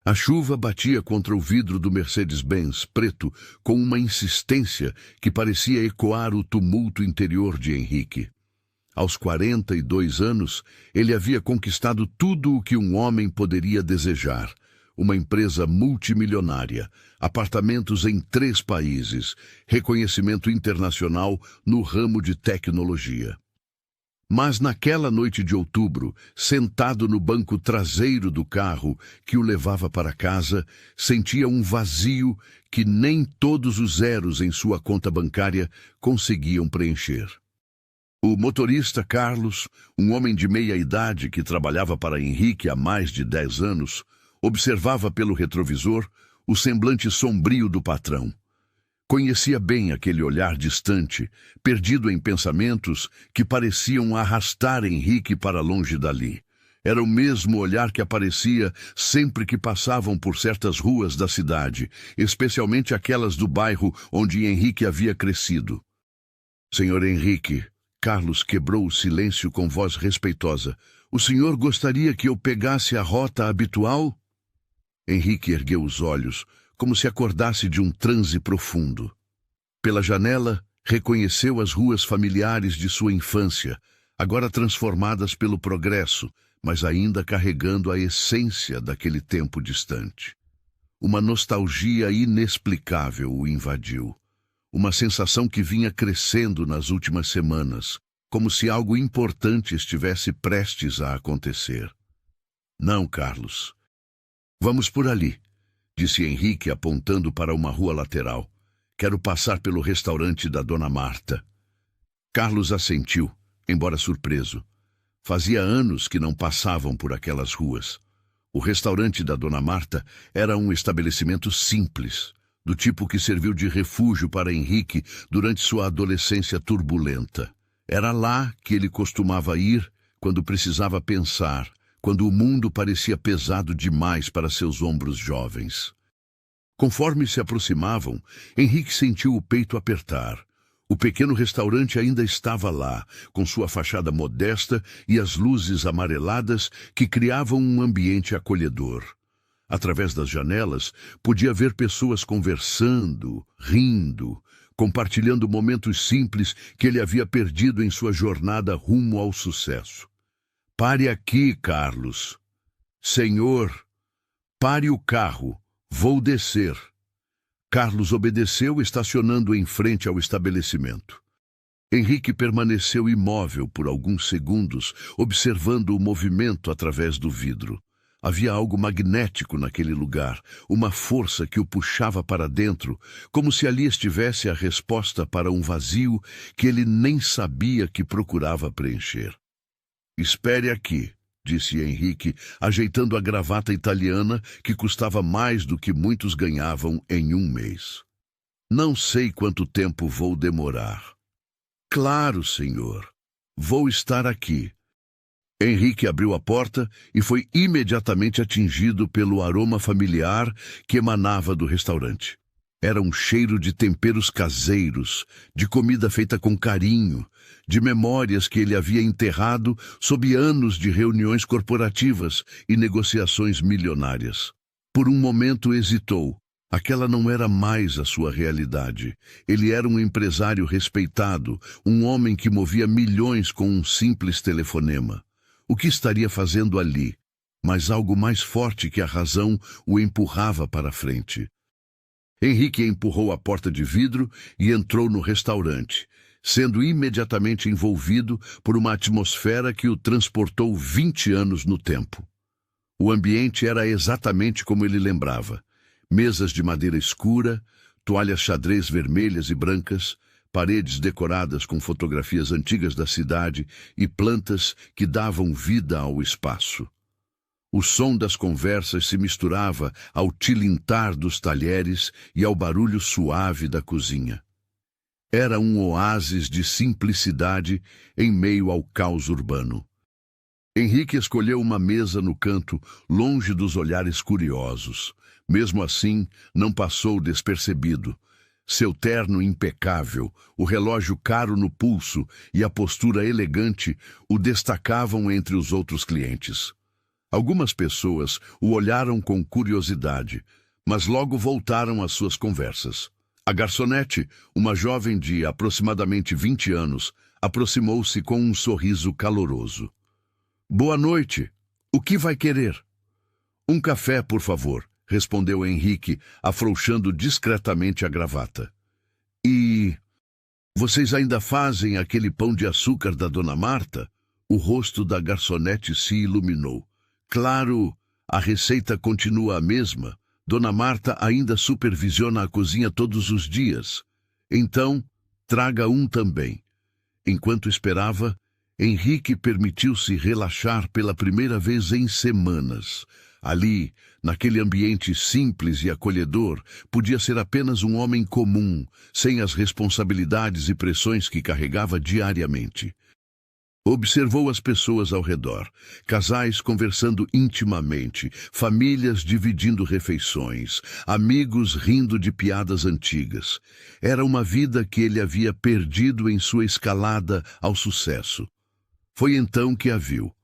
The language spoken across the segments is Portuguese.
A chuva batia contra o vidro do Mercedes-Benz preto com uma insistência que parecia ecoar o tumulto interior de Henrique. Aos 42 anos, ele havia conquistado tudo o que um homem poderia desejar. Uma empresa multimilionária, apartamentos em 3 países, reconhecimento internacional no ramo de tecnologia. Mas naquela noite de outubro, sentado no banco traseiro do carro que o levava para casa, sentia um vazio que nem todos os zeros em sua conta bancária conseguiam preencher. O motorista Carlos, um homem de meia idade que trabalhava para Henrique há mais de 10 anos, observava pelo retrovisor o semblante sombrio do patrão. Conhecia bem aquele olhar distante, perdido em pensamentos que pareciam arrastar Henrique para longe dali. Era o mesmo olhar que aparecia sempre que passavam por certas ruas da cidade, especialmente aquelas do bairro onde Henrique havia crescido. Senhor Henrique, Carlos quebrou o silêncio com voz respeitosa. O senhor gostaria que eu pegasse a rota habitual? Henrique ergueu os olhos, como se acordasse de um transe profundo. Pela janela, reconheceu as ruas familiares de sua infância, agora transformadas pelo progresso, mas ainda carregando a essência daquele tempo distante. Uma nostalgia inexplicável o invadiu. Uma sensação que vinha crescendo nas últimas semanas, como se algo importante estivesse prestes a acontecer. Não, Carlos. Vamos por ali, disse Henrique apontando para uma rua lateral. Quero passar pelo restaurante da Dona Marta. Carlos assentiu, embora surpreso. Fazia anos que não passavam por aquelas ruas. O restaurante da Dona Marta era um estabelecimento simples, do tipo que serviu de refúgio para Henrique durante sua adolescência turbulenta. Era lá que ele costumava ir quando precisava pensar, quando o mundo parecia pesado demais para seus ombros jovens. Conforme se aproximavam, Henrique sentiu o peito apertar. O pequeno restaurante ainda estava lá, com sua fachada modesta e as luzes amareladas que criavam um ambiente acolhedor. Através das janelas, podia ver pessoas conversando, rindo, compartilhando momentos simples que ele havia perdido em sua jornada rumo ao sucesso. Pare aqui, Carlos. Senhor, pare o carro. Vou descer. Carlos obedeceu, estacionando em frente ao estabelecimento. Henrique permaneceu imóvel por alguns segundos, observando o movimento através do vidro. Havia algo magnético naquele lugar, uma força que o puxava para dentro, como se ali estivesse a resposta para um vazio que ele nem sabia que procurava preencher. Espere aqui, disse Henrique, ajeitando a gravata italiana que custava mais do que muitos ganhavam em um mês. Não sei quanto tempo vou demorar. Claro, senhor. Vou estar aqui. Henrique abriu a porta e foi imediatamente atingido pelo aroma familiar que emanava do restaurante. Era um cheiro de temperos caseiros, de comida feita com carinho, de memórias que ele havia enterrado sob anos de reuniões corporativas e negociações milionárias. Por um momento hesitou. Aquela não era mais a sua realidade. Ele era um empresário respeitado, um homem que movia milhões com um simples telefonema. O que estaria fazendo ali? Mas algo mais forte que a razão o empurrava para frente. Henrique empurrou a porta de vidro e entrou no restaurante, sendo imediatamente envolvido por uma atmosfera que o transportou 20 anos no tempo. O ambiente era exatamente como ele lembrava. Mesas de madeira escura, toalhas xadrez vermelhas e brancas, paredes decoradas com fotografias antigas da cidade e plantas que davam vida ao espaço. O som das conversas se misturava ao tilintar dos talheres e ao barulho suave da cozinha. Era um oásis de simplicidade em meio ao caos urbano. Henrique escolheu uma mesa no canto, longe dos olhares curiosos. Mesmo assim, não passou despercebido. Seu terno impecável, o relógio caro no pulso e a postura elegante o destacavam entre os outros clientes. Algumas pessoas o olharam com curiosidade, mas logo voltaram às suas conversas. A garçonete, uma jovem de aproximadamente 20 anos, aproximou-se com um sorriso caloroso. "Boa noite. O que vai querer?" "Um café, por favor", respondeu Henrique, afrouxando discretamente a gravata. "E vocês ainda fazem aquele pão de açúcar da Dona Marta?" O rosto da garçonete se iluminou. "Claro, a receita continua a mesma. Dona Marta ainda supervisiona a cozinha todos os dias. Então, traga um também." Enquanto esperava, Henrique permitiu-se relaxar pela primeira vez em semanas. Ali, naquele ambiente simples e acolhedor, podia ser apenas um homem comum, sem as responsabilidades e pressões que carregava diariamente. Observou as pessoas ao redor, casais conversando intimamente, famílias dividindo refeições, amigos rindo de piadas antigas. Era uma vida que ele havia perdido em sua escalada ao sucesso. Foi então que a viu.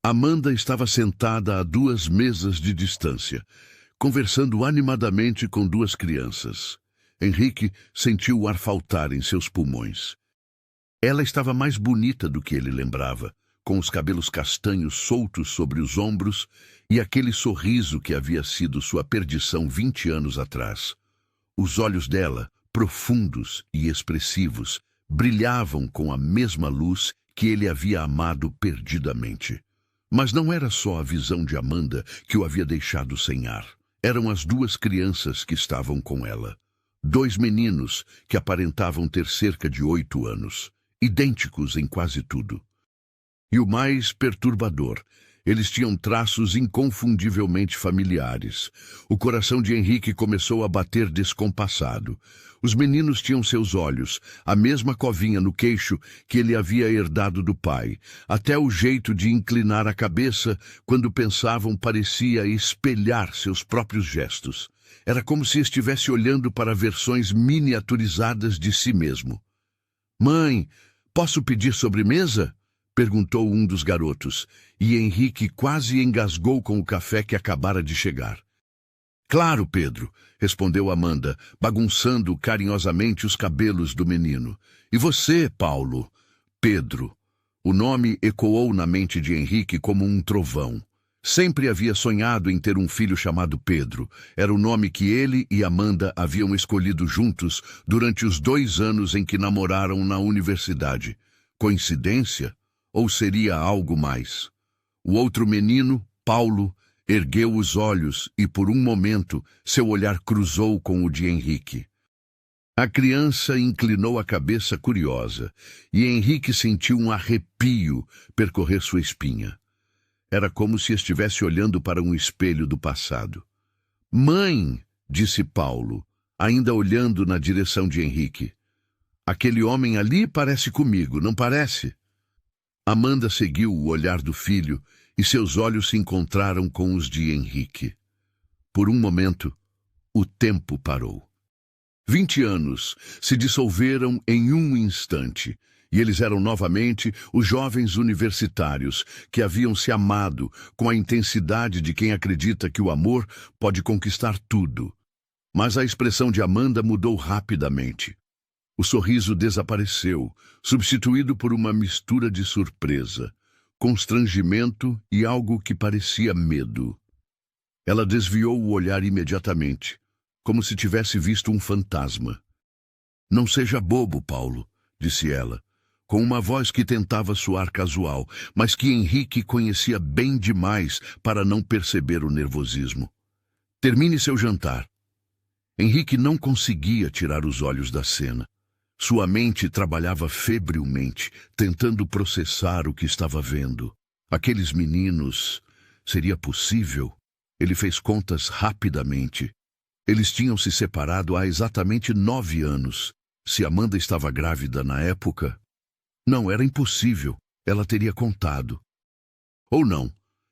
Amanda estava sentada a 2 mesas de distância, conversando animadamente com 2 crianças. Henrique sentiu o ar faltar em seus pulmões. Ela estava mais bonita do que ele lembrava, com os cabelos castanhos soltos sobre os ombros e aquele sorriso que havia sido sua perdição 20 anos atrás. Os olhos dela, profundos e expressivos, brilhavam com a mesma luz que ele havia amado perdidamente. Mas não era só a visão de Amanda que o havia deixado sem ar. Eram as 2 crianças que estavam com ela. 2 meninos que aparentavam ter cerca de 8 anos. Idênticos em quase tudo. E o mais perturbador, eles tinham traços inconfundivelmente familiares. O coração de Henrique começou a bater descompassado. Os meninos tinham seus olhos, a mesma covinha no queixo que ele havia herdado do pai. Até o jeito de inclinar a cabeça quando pensavam parecia espelhar seus próprios gestos. Era como se estivesse olhando para versões miniaturizadas de si mesmo. "Mãe, posso pedir sobremesa?" perguntou um dos garotos, e Henrique quase engasgou com o café que acabara de chegar. "Claro, Pedro", respondeu Amanda, bagunçando carinhosamente os cabelos do menino. "E você, Paulo?" "Pedro." O nome ecoou na mente de Henrique como um trovão. Sempre havia sonhado em ter um filho chamado Pedro. Era o nome que ele e Amanda haviam escolhido juntos durante os 2 anos em que namoraram na universidade. Coincidência? Ou seria algo mais? O outro menino, Paulo, ergueu os olhos e, por um momento, seu olhar cruzou com o de Henrique. A criança inclinou a cabeça curiosa, e Henrique sentiu um arrepio percorrer sua espinha. Era como se estivesse olhando para um espelho do passado. "Mãe", disse Paulo, ainda olhando na direção de Henrique. "Aquele homem ali parece comigo, não parece?" Amanda seguiu o olhar do filho e seus olhos se encontraram com os de Henrique. Por um momento, o tempo parou. 20 anos se dissolveram em um instante, e eles eram novamente os jovens universitários que haviam se amado com a intensidade de quem acredita que o amor pode conquistar tudo. Mas a expressão de Amanda mudou rapidamente. O sorriso desapareceu, substituído por uma mistura de surpresa, constrangimento e algo que parecia medo. Ela desviou o olhar imediatamente, como se tivesse visto um fantasma. "Não seja bobo, Paulo", disse ela, com uma voz que tentava soar casual, mas que Henrique conhecia bem demais para não perceber o nervosismo. "Termine seu jantar." Henrique não conseguia tirar os olhos da cena. Sua mente trabalhava febrilmente, tentando processar o que estava vendo. Aqueles meninos... Seria possível? Ele fez contas rapidamente. Eles tinham se separado há exatamente 9 anos. Se Amanda estava grávida na época... Não, era impossível. Ela teria contado. Ou não.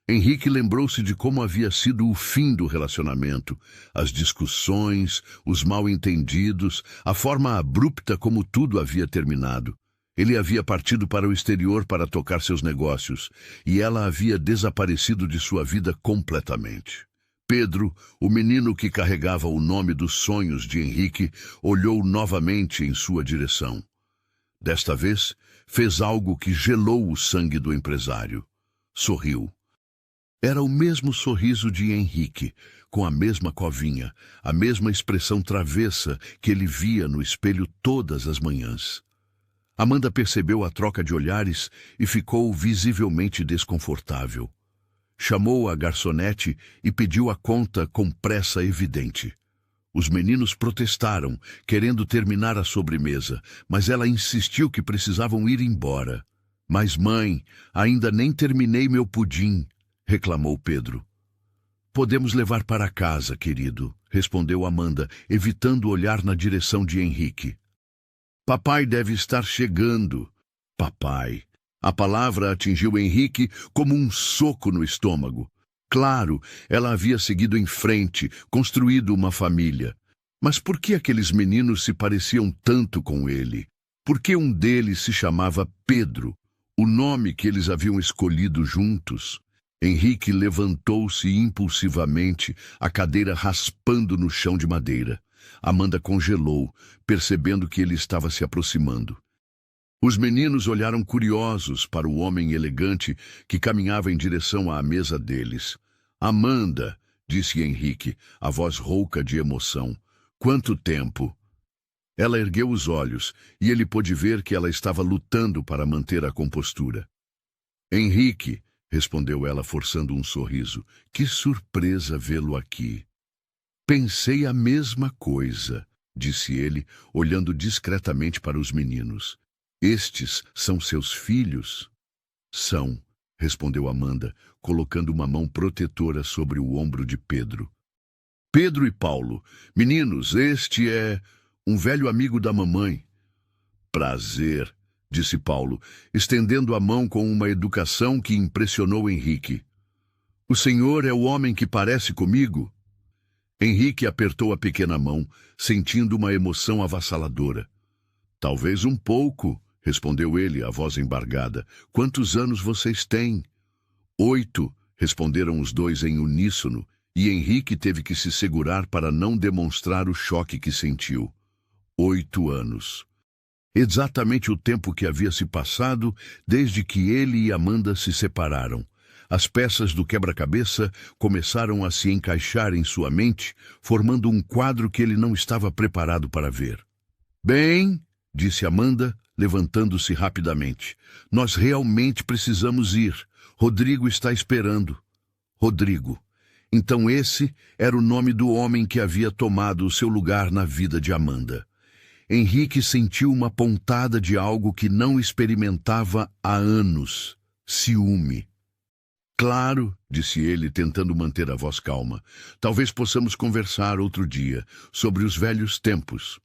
Henrique lembrou-se de como havia sido o fim do relacionamento, as discussões, os mal-entendidos, a forma abrupta como tudo havia terminado. Ele havia partido para o exterior para tocar seus negócios, e ela havia desaparecido de sua vida completamente. Pedro, o menino que carregava o nome dos sonhos de Henrique, olhou novamente em sua direção. Desta vez, fez algo que gelou o sangue do empresário. Sorriu. Era o mesmo sorriso de Henrique, com a mesma covinha, a mesma expressão travessa que ele via no espelho todas as manhãs. Amanda percebeu a troca de olhares e ficou visivelmente desconfortável. Chamou a garçonete e pediu a conta com pressa evidente. Os meninos protestaram, querendo terminar a sobremesa, mas ela insistiu que precisavam ir embora. Mas, mãe, ainda nem terminei meu pudim, reclamou Pedro. Podemos levar para casa, querido, respondeu Amanda, evitando olhar na direção de Henrique. Papai deve estar chegando. Papai. A palavra atingiu Henrique como um soco no estômago. Claro, ela havia seguido em frente, construído uma família. Mas por que aqueles meninos se pareciam tanto com ele? Por que um deles se chamava Pedro, o nome que eles haviam escolhido juntos? Henrique levantou-se impulsivamente, a cadeira raspando no chão de madeira. Amanda congelou, percebendo que ele estava se aproximando. Os meninos olharam curiosos para o homem elegante que caminhava em direção à mesa deles. Amanda, disse Henrique, a voz rouca de emoção. Quanto tempo? Ela ergueu os olhos e ele pôde ver que ela estava lutando para manter a compostura. Henrique, respondeu ela forçando um sorriso, que surpresa vê-lo aqui. Pensei a mesma coisa, disse ele, olhando discretamente para os meninos. Estes são seus filhos? São, respondeu Amanda, colocando uma mão protetora sobre o ombro de Pedro. Pedro e Paulo, meninos, este é um velho amigo da mamãe. Prazer, disse Paulo, estendendo a mão com uma educação que impressionou Henrique. O senhor é o homem que parece comigo? Henrique apertou a pequena mão, sentindo uma emoção avassaladora. Talvez um pouco, respondeu ele, a voz embargada. Quantos anos vocês têm? 8, responderam os dois em uníssono, e Henrique teve que se segurar para não demonstrar o choque que sentiu. 8 anos. Exatamente o tempo que havia se passado desde que ele e Amanda se separaram. As peças do quebra-cabeça começaram a se encaixar em sua mente, formando um quadro que ele não estava preparado para ver. Bem, disse Amanda, levantando-se rapidamente, nós realmente precisamos ir. Rodrigo está esperando. Rodrigo. Então esse era o nome do homem que havia tomado o seu lugar na vida de Amanda. Henrique sentiu uma pontada de algo que não experimentava há anos. Ciúme. Claro, disse ele, tentando manter a voz calma. Talvez possamos conversar outro dia, sobre os velhos tempos.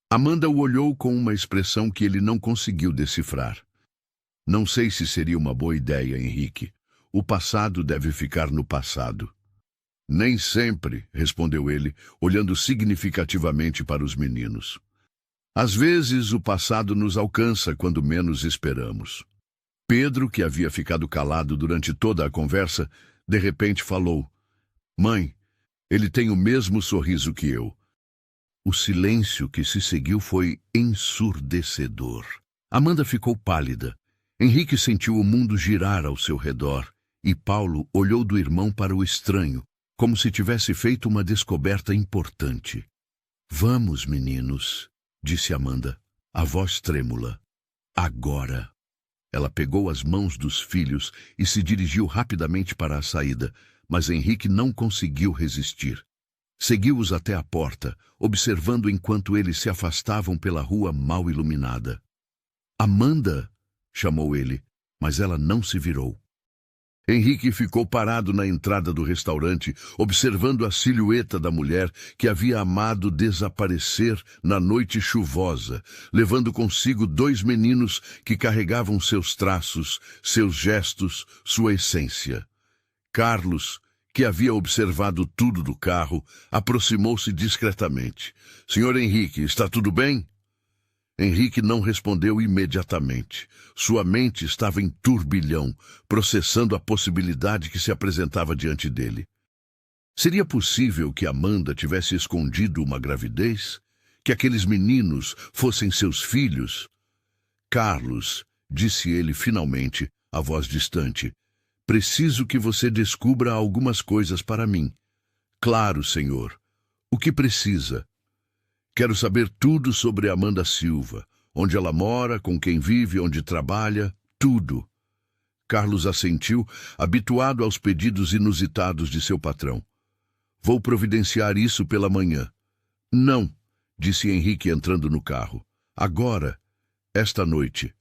Amanda o olhou com uma expressão que ele não conseguiu decifrar. Não sei se seria uma boa ideia, Henrique. O passado deve ficar no passado. Nem sempre, respondeu ele, olhando significativamente para os meninos. Às vezes o passado nos alcança quando menos esperamos. Pedro, que havia ficado calado durante toda a conversa, de repente falou. Mãe, ele tem o mesmo sorriso que eu. O silêncio que se seguiu foi ensurdecedor. Amanda ficou pálida. Henrique sentiu o mundo girar ao seu redor, e Paulo olhou do irmão para o estranho, como se tivesse feito uma descoberta importante. Vamos, meninos, disse Amanda, a voz trêmula. Agora. Ela pegou as mãos dos filhos e se dirigiu rapidamente para a saída, mas Henrique não conseguiu resistir. Seguiu-os até a porta, observando enquanto eles se afastavam pela rua mal iluminada. Amanda, chamou ele, mas ela não se virou. Henrique ficou parado na entrada do restaurante, observando a silhueta da mulher que havia amado desaparecer na noite chuvosa, levando consigo 2 meninos que carregavam seus traços, seus gestos, sua essência. Carlos, que havia observado tudo do carro, aproximou-se discretamente. — Senhor Henrique, está tudo bem? Henrique não respondeu imediatamente. Sua mente estava em turbilhão, processando a possibilidade que se apresentava diante dele. Seria possível que Amanda tivesse escondido uma gravidez? Que aqueles meninos fossem seus filhos? Carlos, disse ele finalmente, a voz distante, preciso que você descubra algumas coisas para mim. Claro, senhor. O que precisa? Quero saber tudo sobre Amanda Silva, onde ela mora, com quem vive, onde trabalha, tudo. Carlos assentiu, habituado aos pedidos inusitados de seu patrão. Vou providenciar isso pela manhã. Não, disse Henrique entrando no carro. Agora, esta noite.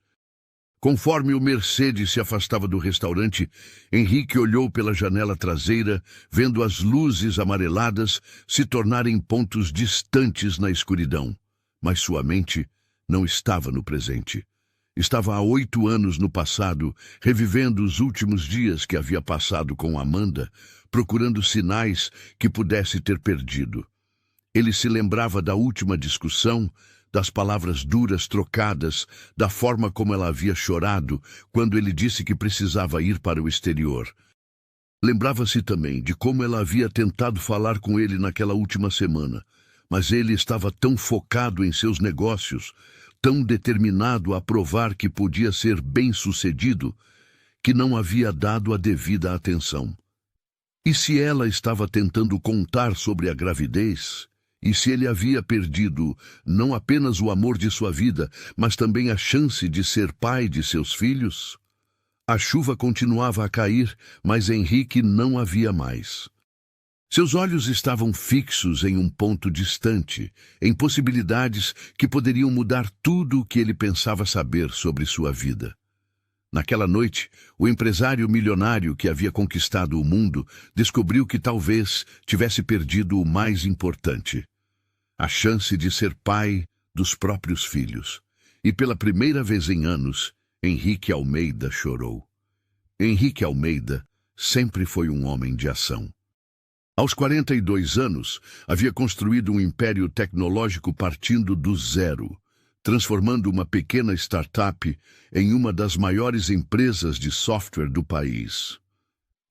Conforme o Mercedes se afastava do restaurante, Henrique olhou pela janela traseira, vendo as luzes amareladas se tornarem pontos distantes na escuridão. Mas sua mente não estava no presente. Estava há 8 anos no passado, revivendo os últimos dias que havia passado com Amanda, procurando sinais que pudesse ter perdido. Ele se lembrava da última discussão, das palavras duras trocadas, da forma como ela havia chorado quando ele disse que precisava ir para o exterior. Lembrava-se também de como ela havia tentado falar com ele naquela última semana, mas ele estava tão focado em seus negócios, tão determinado a provar que podia ser bem-sucedido, que não havia dado a devida atenção. E se ela estava tentando contar sobre a gravidez? E se ele havia perdido não apenas o amor de sua vida, mas também a chance de ser pai de seus filhos? A chuva continuava a cair, mas Henrique não havia mais. Seus olhos estavam fixos em um ponto distante, em possibilidades que poderiam mudar tudo o que ele pensava saber sobre sua vida. Naquela noite, o empresário milionário que havia conquistado o mundo descobriu que talvez tivesse perdido o mais importante: a chance de ser pai dos próprios filhos. E pela primeira vez em anos, Henrique Almeida chorou. Henrique Almeida sempre foi um homem de ação. Aos 42 anos, havia construído um império tecnológico partindo do zero, transformando uma pequena startup em uma das maiores empresas de software do país.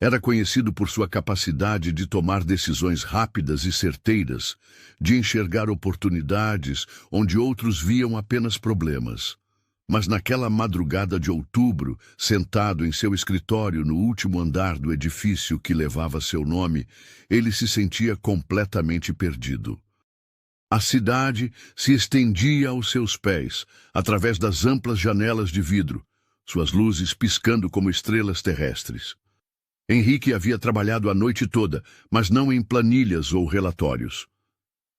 Era conhecido por sua capacidade de tomar decisões rápidas e certeiras, de enxergar oportunidades onde outros viam apenas problemas. Mas naquela madrugada de outubro, sentado em seu escritório no último andar do edifício que levava seu nome, ele se sentia completamente perdido. A cidade se estendia aos seus pés, através das amplas janelas de vidro, suas luzes piscando como estrelas terrestres. Henrique havia trabalhado a noite toda, mas não em planilhas ou relatórios.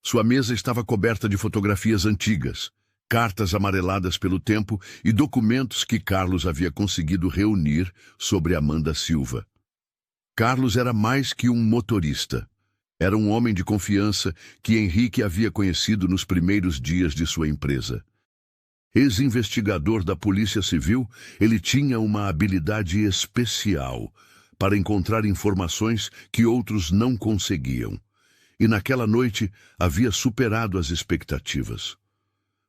Sua mesa estava coberta de fotografias antigas, cartas amareladas pelo tempo e documentos que Carlos havia conseguido reunir sobre Amanda Silva. Carlos era mais que um motorista. Era um homem de confiança que Henrique havia conhecido nos primeiros dias de sua empresa. Ex-investigador da Polícia Civil, ele tinha uma habilidade especial para encontrar informações que outros não conseguiam. E naquela noite havia superado as expectativas.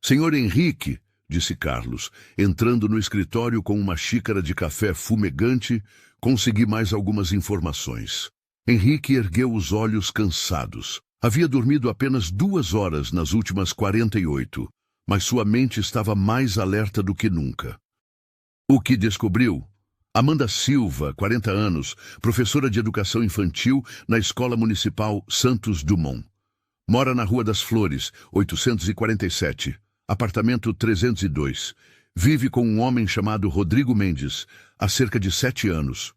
Senhor Henrique, disse Carlos, entrando no escritório com uma xícara de café fumegante, consegui mais algumas informações. Henrique ergueu os olhos cansados. Havia dormido apenas 2 horas nas últimas 48, mas sua mente estava mais alerta do que nunca. O que descobriu? Amanda Silva, 40 anos, professora de educação infantil na Escola Municipal Santos Dumont. Mora na Rua das Flores, 847, apartamento 302. Vive com um homem chamado Rodrigo Mendes, há cerca de 7 anos.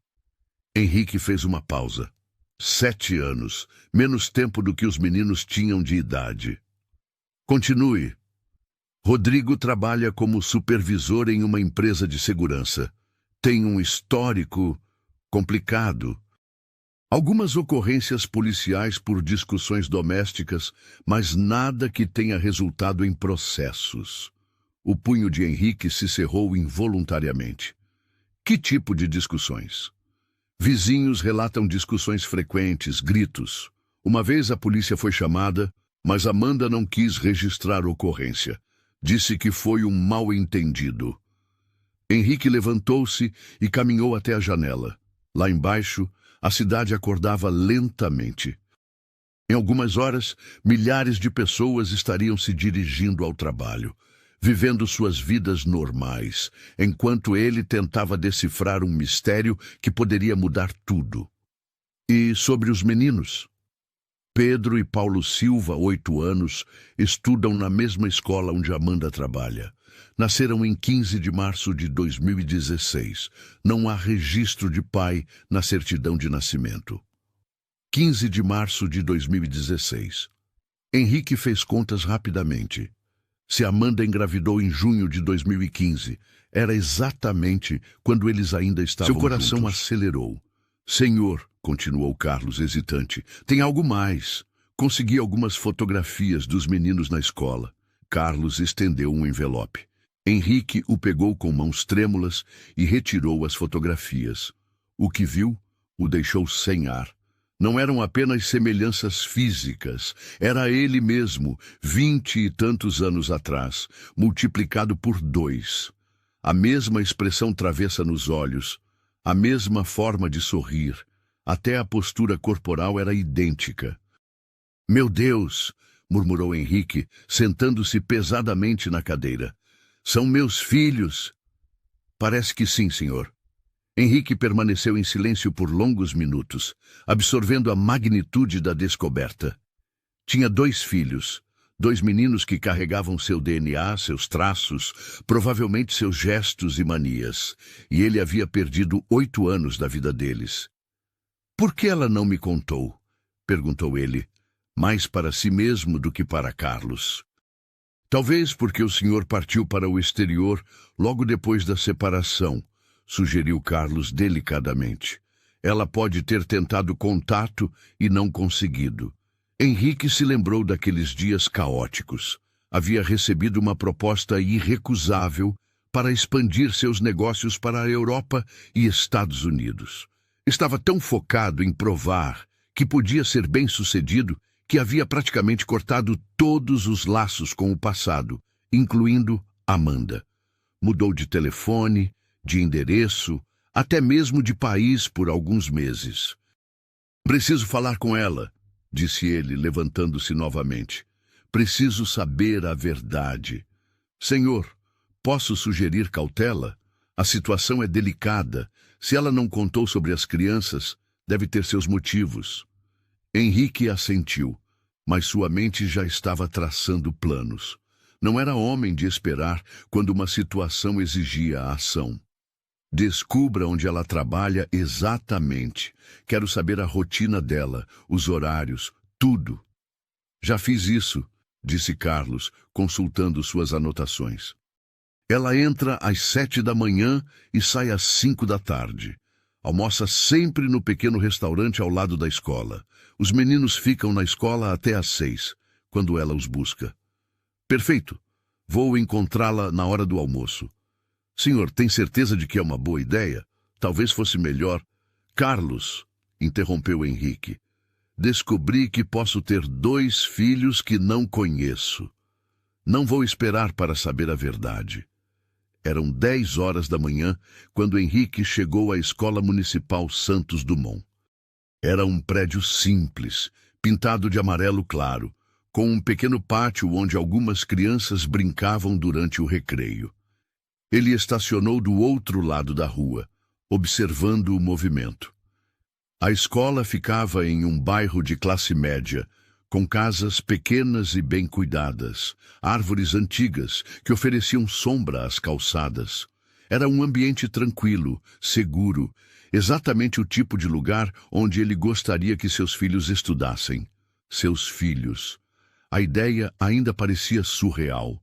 Henrique fez uma pausa. 7 anos, menos tempo do que os meninos tinham de idade. Continue. Rodrigo trabalha como supervisor em uma empresa de segurança. Tem um histórico complicado. Algumas ocorrências policiais por discussões domésticas, mas nada que tenha resultado em processos. O punho de Henrique se cerrou involuntariamente. Que tipo de discussões? Vizinhos relatam discussões frequentes, gritos. Uma vez a polícia foi chamada, mas Amanda não quis registrar a ocorrência. Disse que foi um mal-entendido. Henrique levantou-se e caminhou até a janela. Lá embaixo, a cidade acordava lentamente. Em algumas horas, milhares de pessoas estariam se dirigindo ao trabalho, vivendo suas vidas normais, enquanto ele tentava decifrar um mistério que poderia mudar tudo. E sobre os meninos? Pedro e Paulo Silva, 8 anos, estudam na mesma escola onde Amanda trabalha. Nasceram em 15 de março de 2016. Não há registro de pai na certidão de nascimento. 15 de março de 2016. Henrique fez contas rapidamente. Se Amanda engravidou em junho de 2015, era exatamente quando eles ainda estavam juntos. Seu coração acelerou. Senhor, continuou Carlos hesitante, tem algo mais. Consegui algumas fotografias dos meninos na escola. Carlos estendeu um envelope. Henrique o pegou com mãos trêmulas e retirou as fotografias. O que viu o deixou sem ar. Não eram apenas semelhanças físicas, era ele mesmo, 20 e tantos anos atrás, multiplicado por 2. A mesma expressão travessa nos olhos, a mesma forma de sorrir, até a postura corporal era idêntica. Meu Deus, murmurou Henrique, sentando-se pesadamente na cadeira. São meus filhos. Parece que sim, senhor. Henrique permaneceu em silêncio por longos minutos, absorvendo a magnitude da descoberta. Tinha 2 filhos, 2 meninos que carregavam seu DNA, seus traços, provavelmente seus gestos e manias, e ele havia perdido 8 anos da vida deles. Por que ela não me contou? Perguntou ele, mais para si mesmo do que para Carlos. Talvez porque o senhor partiu para o exterior logo depois da separação, sugeriu Carlos delicadamente. Ela pode ter tentado contato e não conseguido. Henrique se lembrou daqueles dias caóticos. Havia recebido uma proposta irrecusável para expandir seus negócios para a Europa e Estados Unidos. Estava tão focado em provar que podia ser bem-sucedido que havia praticamente cortado todos os laços com o passado, incluindo Amanda. Mudou de telefone, de endereço, até mesmo de país por alguns meses. Preciso falar com ela, disse ele, levantando-se novamente. Preciso saber a verdade. Senhor, posso sugerir cautela? A situação é delicada. Se ela não contou sobre as crianças, deve ter seus motivos. Henrique assentiu, mas sua mente já estava traçando planos. Não era homem de esperar quando uma situação exigia a ação. Descubra onde ela trabalha exatamente. Quero saber a rotina dela, os horários, tudo. Já fiz isso, disse Carlos, consultando suas anotações. Ela entra às 7 da manhã e sai às 5 da tarde. Almoça sempre no pequeno restaurante ao lado da escola. Os meninos ficam na escola até às 6, quando ela os busca. Perfeito. Vou encontrá-la na hora do almoço. Senhor, tem certeza de que é uma boa ideia? Talvez fosse melhor. Carlos, interrompeu Henrique. Descobri que posso ter 2 filhos que não conheço. Não vou esperar para saber a verdade. Eram 10 horas da manhã quando Henrique chegou à Escola Municipal Santos Dumont. Era um prédio simples, pintado de amarelo claro, com um pequeno pátio onde algumas crianças brincavam durante o recreio. Ele estacionou do outro lado da rua, observando o movimento. A escola ficava em um bairro de classe média, com casas pequenas e bem cuidadas, árvores antigas que ofereciam sombra às calçadas. Era um ambiente tranquilo, seguro, exatamente o tipo de lugar onde ele gostaria que seus filhos estudassem. Seus filhos. A ideia ainda parecia surreal.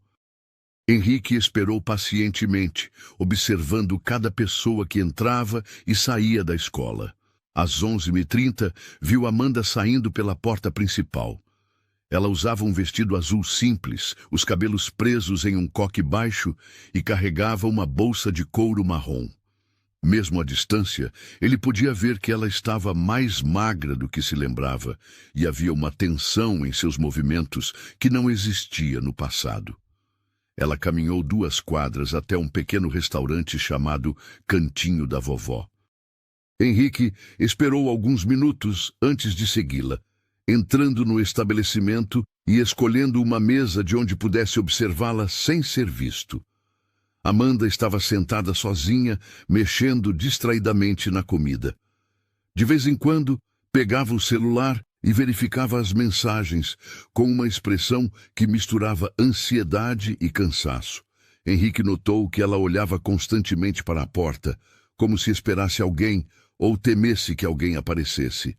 Henrique esperou pacientemente, observando cada pessoa que entrava e saía da escola. Às 11h30, viu Amanda saindo pela porta principal. Ela usava um vestido azul simples, os cabelos presos em um coque baixo e carregava uma bolsa de couro marrom. Mesmo à distância, ele podia ver que ela estava mais magra do que se lembrava e havia uma tensão em seus movimentos que não existia no passado. Ela caminhou 2 quadras até um pequeno restaurante chamado Cantinho da Vovó. Henrique esperou alguns minutos antes de segui-la, entrando no estabelecimento e escolhendo uma mesa de onde pudesse observá-la sem ser visto. Amanda estava sentada sozinha, mexendo distraidamente na comida. De vez em quando, pegava o celular e verificava as mensagens, com uma expressão que misturava ansiedade e cansaço. Henrique notou que ela olhava constantemente para a porta, como se esperasse alguém ou temesse que alguém aparecesse.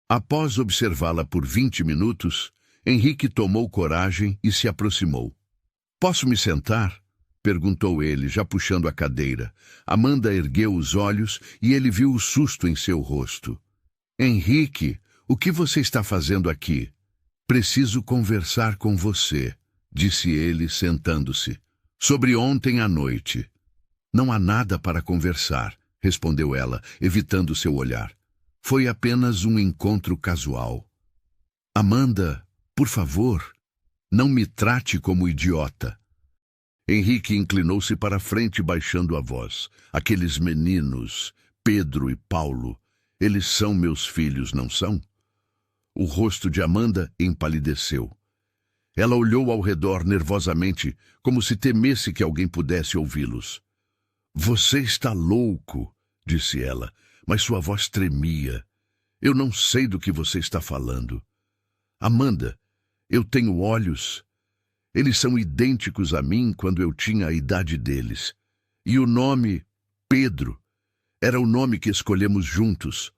Após observá-la por 20 minutos, Henrique tomou coragem e se aproximou. "Posso me sentar?" perguntou ele, já puxando a cadeira. Amanda ergueu os olhos e ele viu o susto em seu rosto. "Henrique, o que você está fazendo aqui?" "Preciso conversar com você", disse ele, sentando-se. "Sobre ontem à noite." "Não há nada para conversar", respondeu ela, evitando seu olhar. "Foi apenas um encontro casual." "Amanda, por favor, não me trate como idiota." Henrique inclinou-se para a frente, baixando a voz. "Aqueles meninos, Pedro e Paulo, eles são meus filhos, não são?" O rosto de Amanda empalideceu. Ela olhou ao redor nervosamente, como se temesse que alguém pudesse ouvi-los. "Você está louco", disse ela, mas sua voz tremia. "Eu não sei do que você está falando." "Amanda, eu tenho olhos. Eles são idênticos a mim quando eu tinha a idade deles. E o nome, Pedro, era o nome que escolhemos juntos."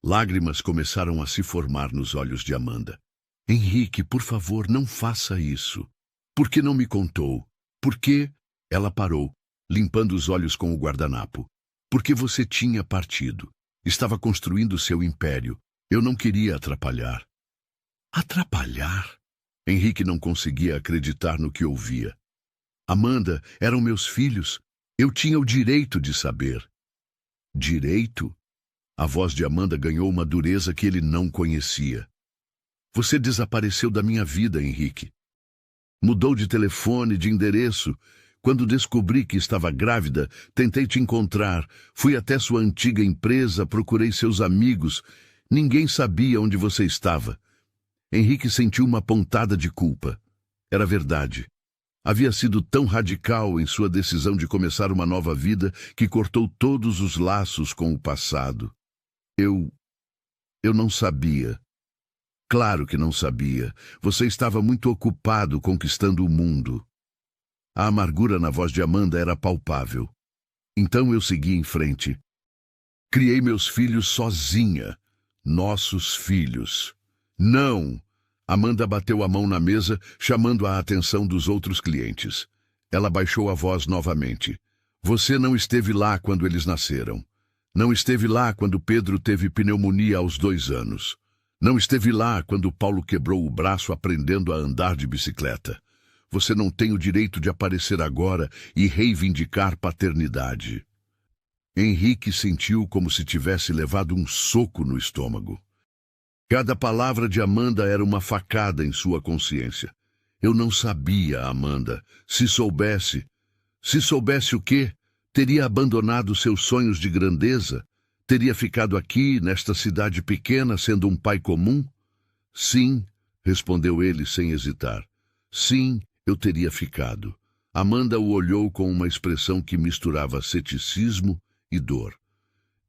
Lágrimas começaram a se formar nos olhos de Amanda. "Henrique, por favor, não faça isso. Por que não me contou? Por que?" Ela parou, limpando os olhos com o guardanapo. "Porque você tinha partido. Estava construindo seu império. Eu não queria atrapalhar." "Atrapalhar?" Henrique não conseguia acreditar no que ouvia. "Amanda, eram meus filhos. Eu tinha o direito de saber." "Direito?" A voz de Amanda ganhou uma dureza que ele não conhecia. "Você desapareceu da minha vida, Henrique. Mudou de telefone, de endereço. Quando descobri que estava grávida, tentei te encontrar. Fui até sua antiga empresa, procurei seus amigos. Ninguém sabia onde você estava." Henrique sentiu uma pontada de culpa. Era verdade. Havia sido tão radical em sua decisão de começar uma nova vida que cortou todos os laços com o passado. Eu não sabia." "Claro que não sabia. Você estava muito ocupado conquistando o mundo." A amargura na voz de Amanda era palpável. "Então eu segui em frente. Criei meus filhos sozinha. Nossos filhos." "Não!" Amanda bateu a mão na mesa, chamando a atenção dos outros clientes. Ela baixou a voz novamente. "Você não esteve lá quando eles nasceram. Não esteve lá quando Pedro teve pneumonia aos 2 anos. Não esteve lá quando Paulo quebrou o braço aprendendo a andar de bicicleta. Você não tem o direito de aparecer agora e reivindicar paternidade." Henrique sentiu como se tivesse levado um soco no estômago. Cada palavra de Amanda era uma facada em sua consciência. "Eu não sabia, Amanda. Se soubesse..." "Se soubesse o quê? Teria abandonado seus sonhos de grandeza? Teria ficado aqui, nesta cidade pequena, sendo um pai comum?" "Sim", respondeu ele sem hesitar. "Sim, eu teria ficado." Amanda o olhou com uma expressão que misturava ceticismo e dor.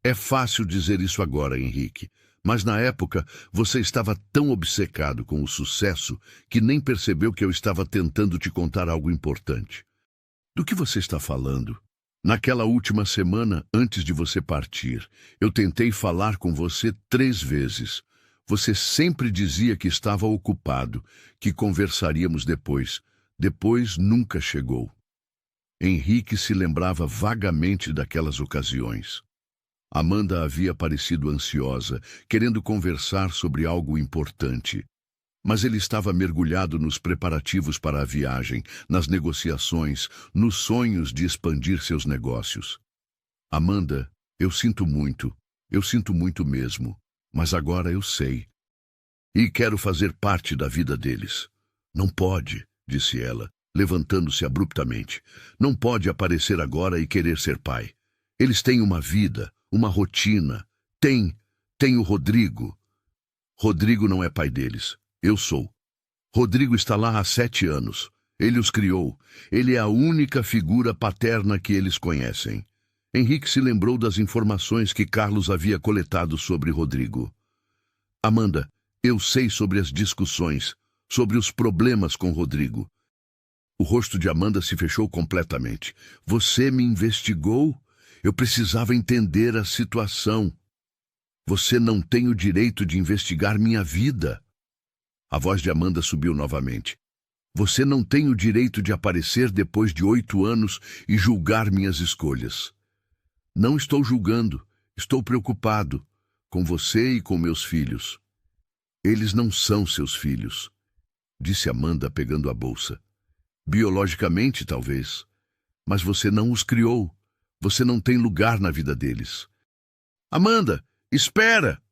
"É fácil dizer isso agora, Henrique. Mas na época você estava tão obcecado com o sucesso que nem percebeu que eu estava tentando te contar algo importante." "Do que você está falando?" "Naquela última semana, antes de você partir, eu tentei falar com você 3 vezes. Você sempre dizia que estava ocupado, que conversaríamos depois. Depois nunca chegou." Henrique se lembrava vagamente daquelas ocasiões. Amanda havia parecido ansiosa, querendo conversar sobre algo importante. Mas ele estava mergulhado nos preparativos para a viagem, nas negociações, nos sonhos de expandir seus negócios. "Amanda, eu sinto muito mesmo, mas agora eu sei. E quero fazer parte da vida deles." "Não pode", disse ela, levantando-se abruptamente. Não pode aparecer agora e querer ser pai. Eles têm uma vida, uma rotina. Tem o Rodrigo. Rodrigo não é pai deles. Eu sou. Rodrigo está lá há 7 anos. Ele os criou. Ele é a única figura paterna que eles conhecem. Henrique se lembrou das informações que Carlos havia coletado sobre Rodrigo. Amanda, eu sei sobre as discussões, sobre os problemas com Rodrigo. O rosto de Amanda se fechou completamente. Você me investigou? Eu precisava entender a situação. Você não tem o direito de investigar minha vida. A voz de Amanda subiu novamente. Você não tem o direito de aparecer depois de 8 anos e julgar minhas escolhas. Não estou julgando, estou preocupado com você e com meus filhos. Eles não são seus filhos, disse Amanda pegando a bolsa. Biologicamente, talvez, mas você não os criou. Você não tem lugar na vida deles. Amanda, espera!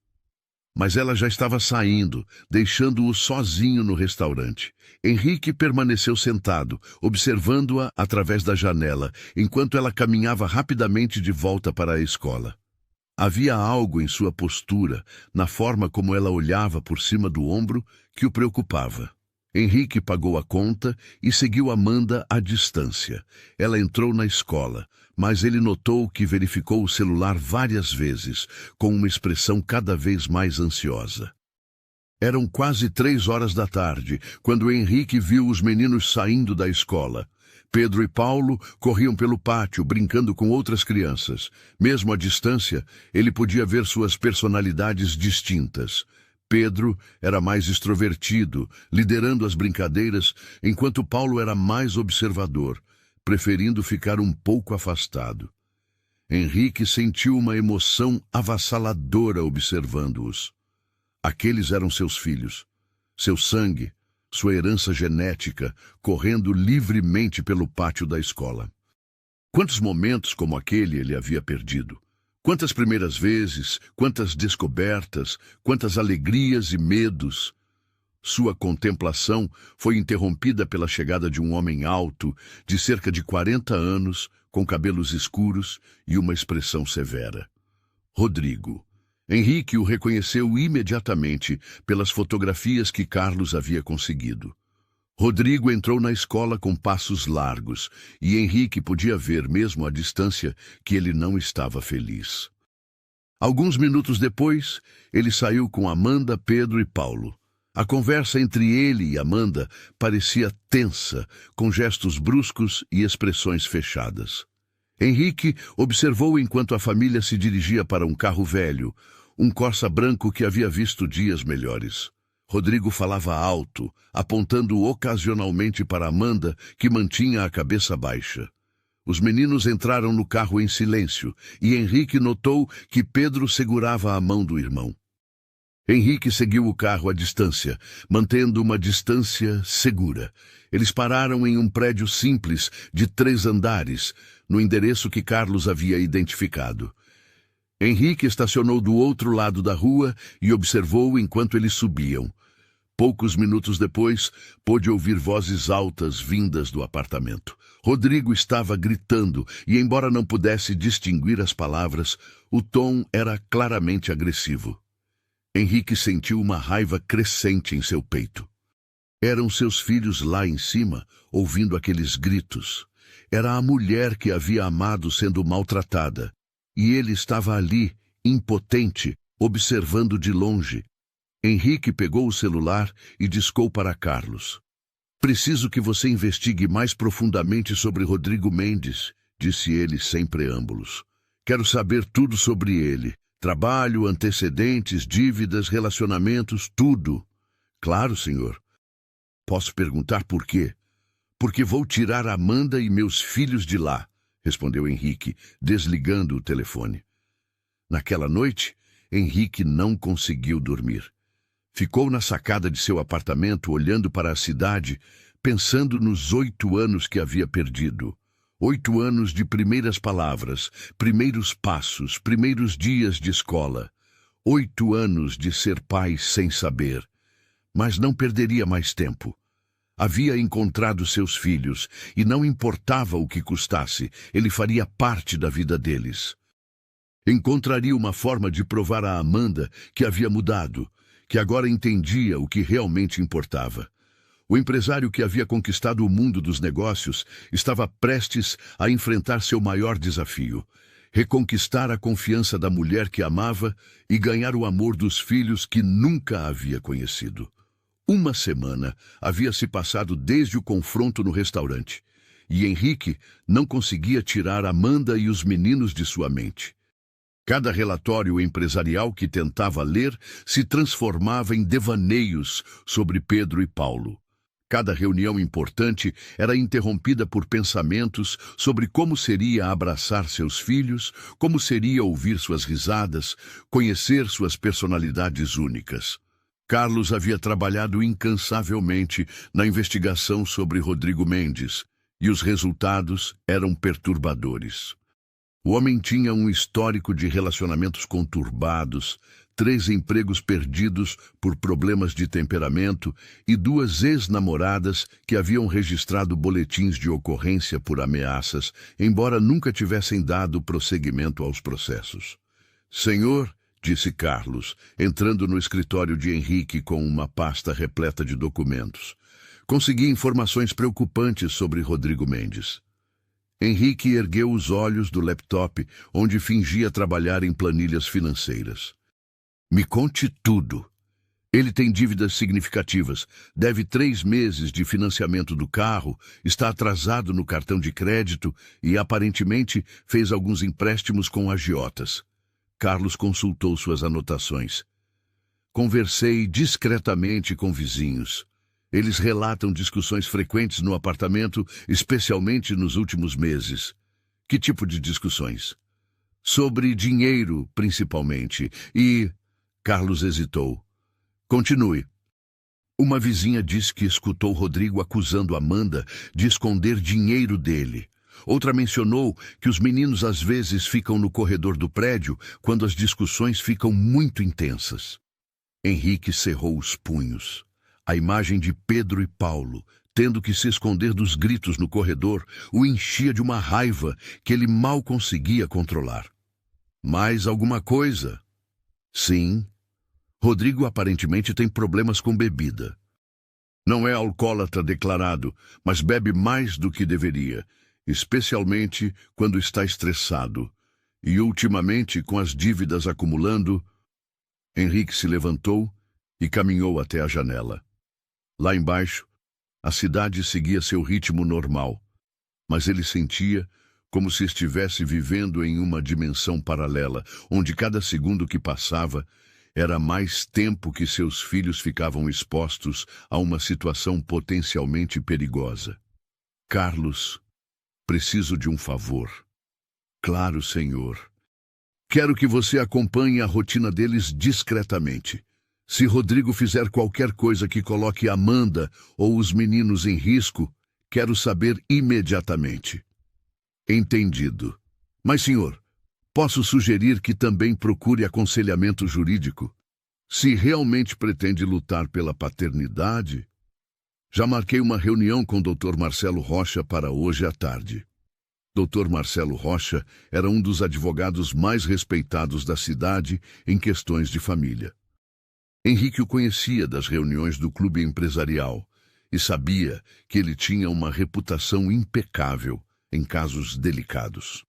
Mas ela já estava saindo, deixando-o sozinho no restaurante. Henrique permaneceu sentado, observando-a através da janela, enquanto ela caminhava rapidamente de volta para a escola. Havia algo em sua postura, na forma como ela olhava por cima do ombro, que o preocupava. Henrique pagou a conta e seguiu Amanda à distância. Ela entrou na escola, mas ele notou que verificou o celular várias vezes, com uma expressão cada vez mais ansiosa. Eram quase 3 horas da tarde, quando Henrique viu os meninos saindo da escola. Pedro e Paulo corriam pelo pátio, brincando com outras crianças. Mesmo à distância, ele podia ver suas personalidades distintas. Pedro era mais extrovertido, liderando as brincadeiras, enquanto Paulo era mais observador, preferindo ficar um pouco afastado. Henrique sentiu uma emoção avassaladora observando-os. Aqueles eram seus filhos, seu sangue, sua herança genética, correndo livremente pelo pátio da escola. Quantos momentos como aquele ele havia perdido? Quantas primeiras vezes, quantas descobertas, quantas alegrias e medos. Sua contemplação foi interrompida pela chegada de um homem alto, de cerca de 40 anos, com cabelos escuros e uma expressão severa. Rodrigo. Henrique o reconheceu imediatamente pelas fotografias que Carlos havia conseguido. Rodrigo entrou na escola com passos largos, e Henrique podia ver, mesmo à distância, que ele não estava feliz. Alguns minutos depois, ele saiu com Amanda, Pedro e Paulo. A conversa entre ele e Amanda parecia tensa, com gestos bruscos e expressões fechadas. Henrique observou enquanto a família se dirigia para um carro velho, um Corsa branco que havia visto dias melhores. Rodrigo falava alto, apontando ocasionalmente para Amanda, que mantinha a cabeça baixa. Os meninos entraram no carro em silêncio, e Henrique notou que Pedro segurava a mão do irmão. Henrique seguiu o carro à distância, mantendo uma distância segura. Eles pararam em um prédio simples, de 3 andares, no endereço que Carlos havia identificado. Henrique estacionou do outro lado da rua e observou enquanto eles subiam. Poucos minutos depois, pôde ouvir vozes altas vindas do apartamento. Rodrigo estava gritando e, embora não pudesse distinguir as palavras, o tom era claramente agressivo. Henrique sentiu uma raiva crescente em seu peito. Eram seus filhos lá em cima, ouvindo aqueles gritos. Era a mulher que havia amado sendo maltratada. E ele estava ali, impotente, observando de longe. Henrique pegou o celular e discou para Carlos. Preciso que você investigue mais profundamente sobre Rodrigo Mendes, disse ele sem preâmbulos. Quero saber tudo sobre ele. Trabalho, antecedentes, dívidas, relacionamentos, tudo. Claro, senhor. Posso perguntar por quê? Porque vou tirar Amanda e meus filhos de lá, respondeu Henrique, desligando o telefone. Naquela noite, Henrique não conseguiu dormir. Ficou na sacada de seu apartamento, olhando para a cidade, pensando nos 8 anos que havia perdido. 8 anos de primeiras palavras, primeiros passos, primeiros dias de escola. 8 anos de ser pai sem saber. Mas não perderia mais tempo. Havia encontrado seus filhos, e não importava o que custasse, ele faria parte da vida deles. Encontraria uma forma de provar a Amanda que havia mudado, que agora entendia o que realmente importava. O empresário que havia conquistado o mundo dos negócios estava prestes a enfrentar seu maior desafio: reconquistar a confiança da mulher que amava e ganhar o amor dos filhos que nunca havia conhecido. Uma semana havia se passado desde o confronto no restaurante, e Henrique não conseguia tirar Amanda e os meninos de sua mente. Cada relatório empresarial que tentava ler se transformava em devaneios sobre Pedro e Paulo. Cada reunião importante era interrompida por pensamentos sobre como seria abraçar seus filhos, como seria ouvir suas risadas, conhecer suas personalidades únicas. Carlos havia trabalhado incansavelmente na investigação sobre Rodrigo Mendes, e os resultados eram perturbadores. O homem tinha um histórico de relacionamentos conturbados, 3 empregos perdidos por problemas de temperamento e 2 ex-namoradas que haviam registrado boletins de ocorrência por ameaças, embora nunca tivessem dado prosseguimento aos processos. "Senhor", disse Carlos, entrando no escritório de Henrique com uma pasta repleta de documentos, "consegui informações preocupantes sobre Rodrigo Mendes." Henrique ergueu os olhos do laptop, onde fingia trabalhar em planilhas financeiras. "Me conte tudo." "Ele tem dívidas significativas, deve 3 meses de financiamento do carro, está atrasado no cartão de crédito e, aparentemente, fez alguns empréstimos com agiotas." Carlos consultou suas anotações. "Conversei discretamente com vizinhos. Eles relatam discussões frequentes no apartamento, especialmente nos últimos meses." "Que tipo de discussões?" "Sobre dinheiro, principalmente, e..." Carlos hesitou. "Continue." "Uma vizinha disse que escutou Rodrigo acusando Amanda de esconder dinheiro dele. Outra mencionou que os meninos às vezes ficam no corredor do prédio quando as discussões ficam muito intensas." Henrique cerrou os punhos. A imagem de Pedro e Paulo, tendo que se esconder dos gritos no corredor, o enchia de uma raiva que ele mal conseguia controlar. "Mais alguma coisa?" "Sim. Rodrigo aparentemente tem problemas com bebida. Não é alcoólatra declarado, mas bebe mais do que deveria, especialmente quando está estressado. E ultimamente, com as dívidas acumulando..." Henrique se levantou e caminhou até a janela. Lá embaixo, a cidade seguia seu ritmo normal, mas ele sentia como se estivesse vivendo em uma dimensão paralela, onde cada segundo que passava era mais tempo que seus filhos ficavam expostos a uma situação potencialmente perigosa. "Carlos, preciso de um favor." "Claro, senhor. Quero que você acompanhe a rotina deles discretamente. Se Rodrigo fizer qualquer coisa que coloque Amanda ou os meninos em risco, quero saber imediatamente." "Entendido. Mas, senhor, posso sugerir que também procure aconselhamento jurídico? Se realmente pretende lutar pela paternidade..." "Já marquei uma reunião com o Dr. Marcelo Rocha para hoje à tarde." Dr. Marcelo Rocha era um dos advogados mais respeitados da cidade em questões de família. Henrique o conhecia das reuniões do clube empresarial e sabia que ele tinha uma reputação impecável em casos delicados.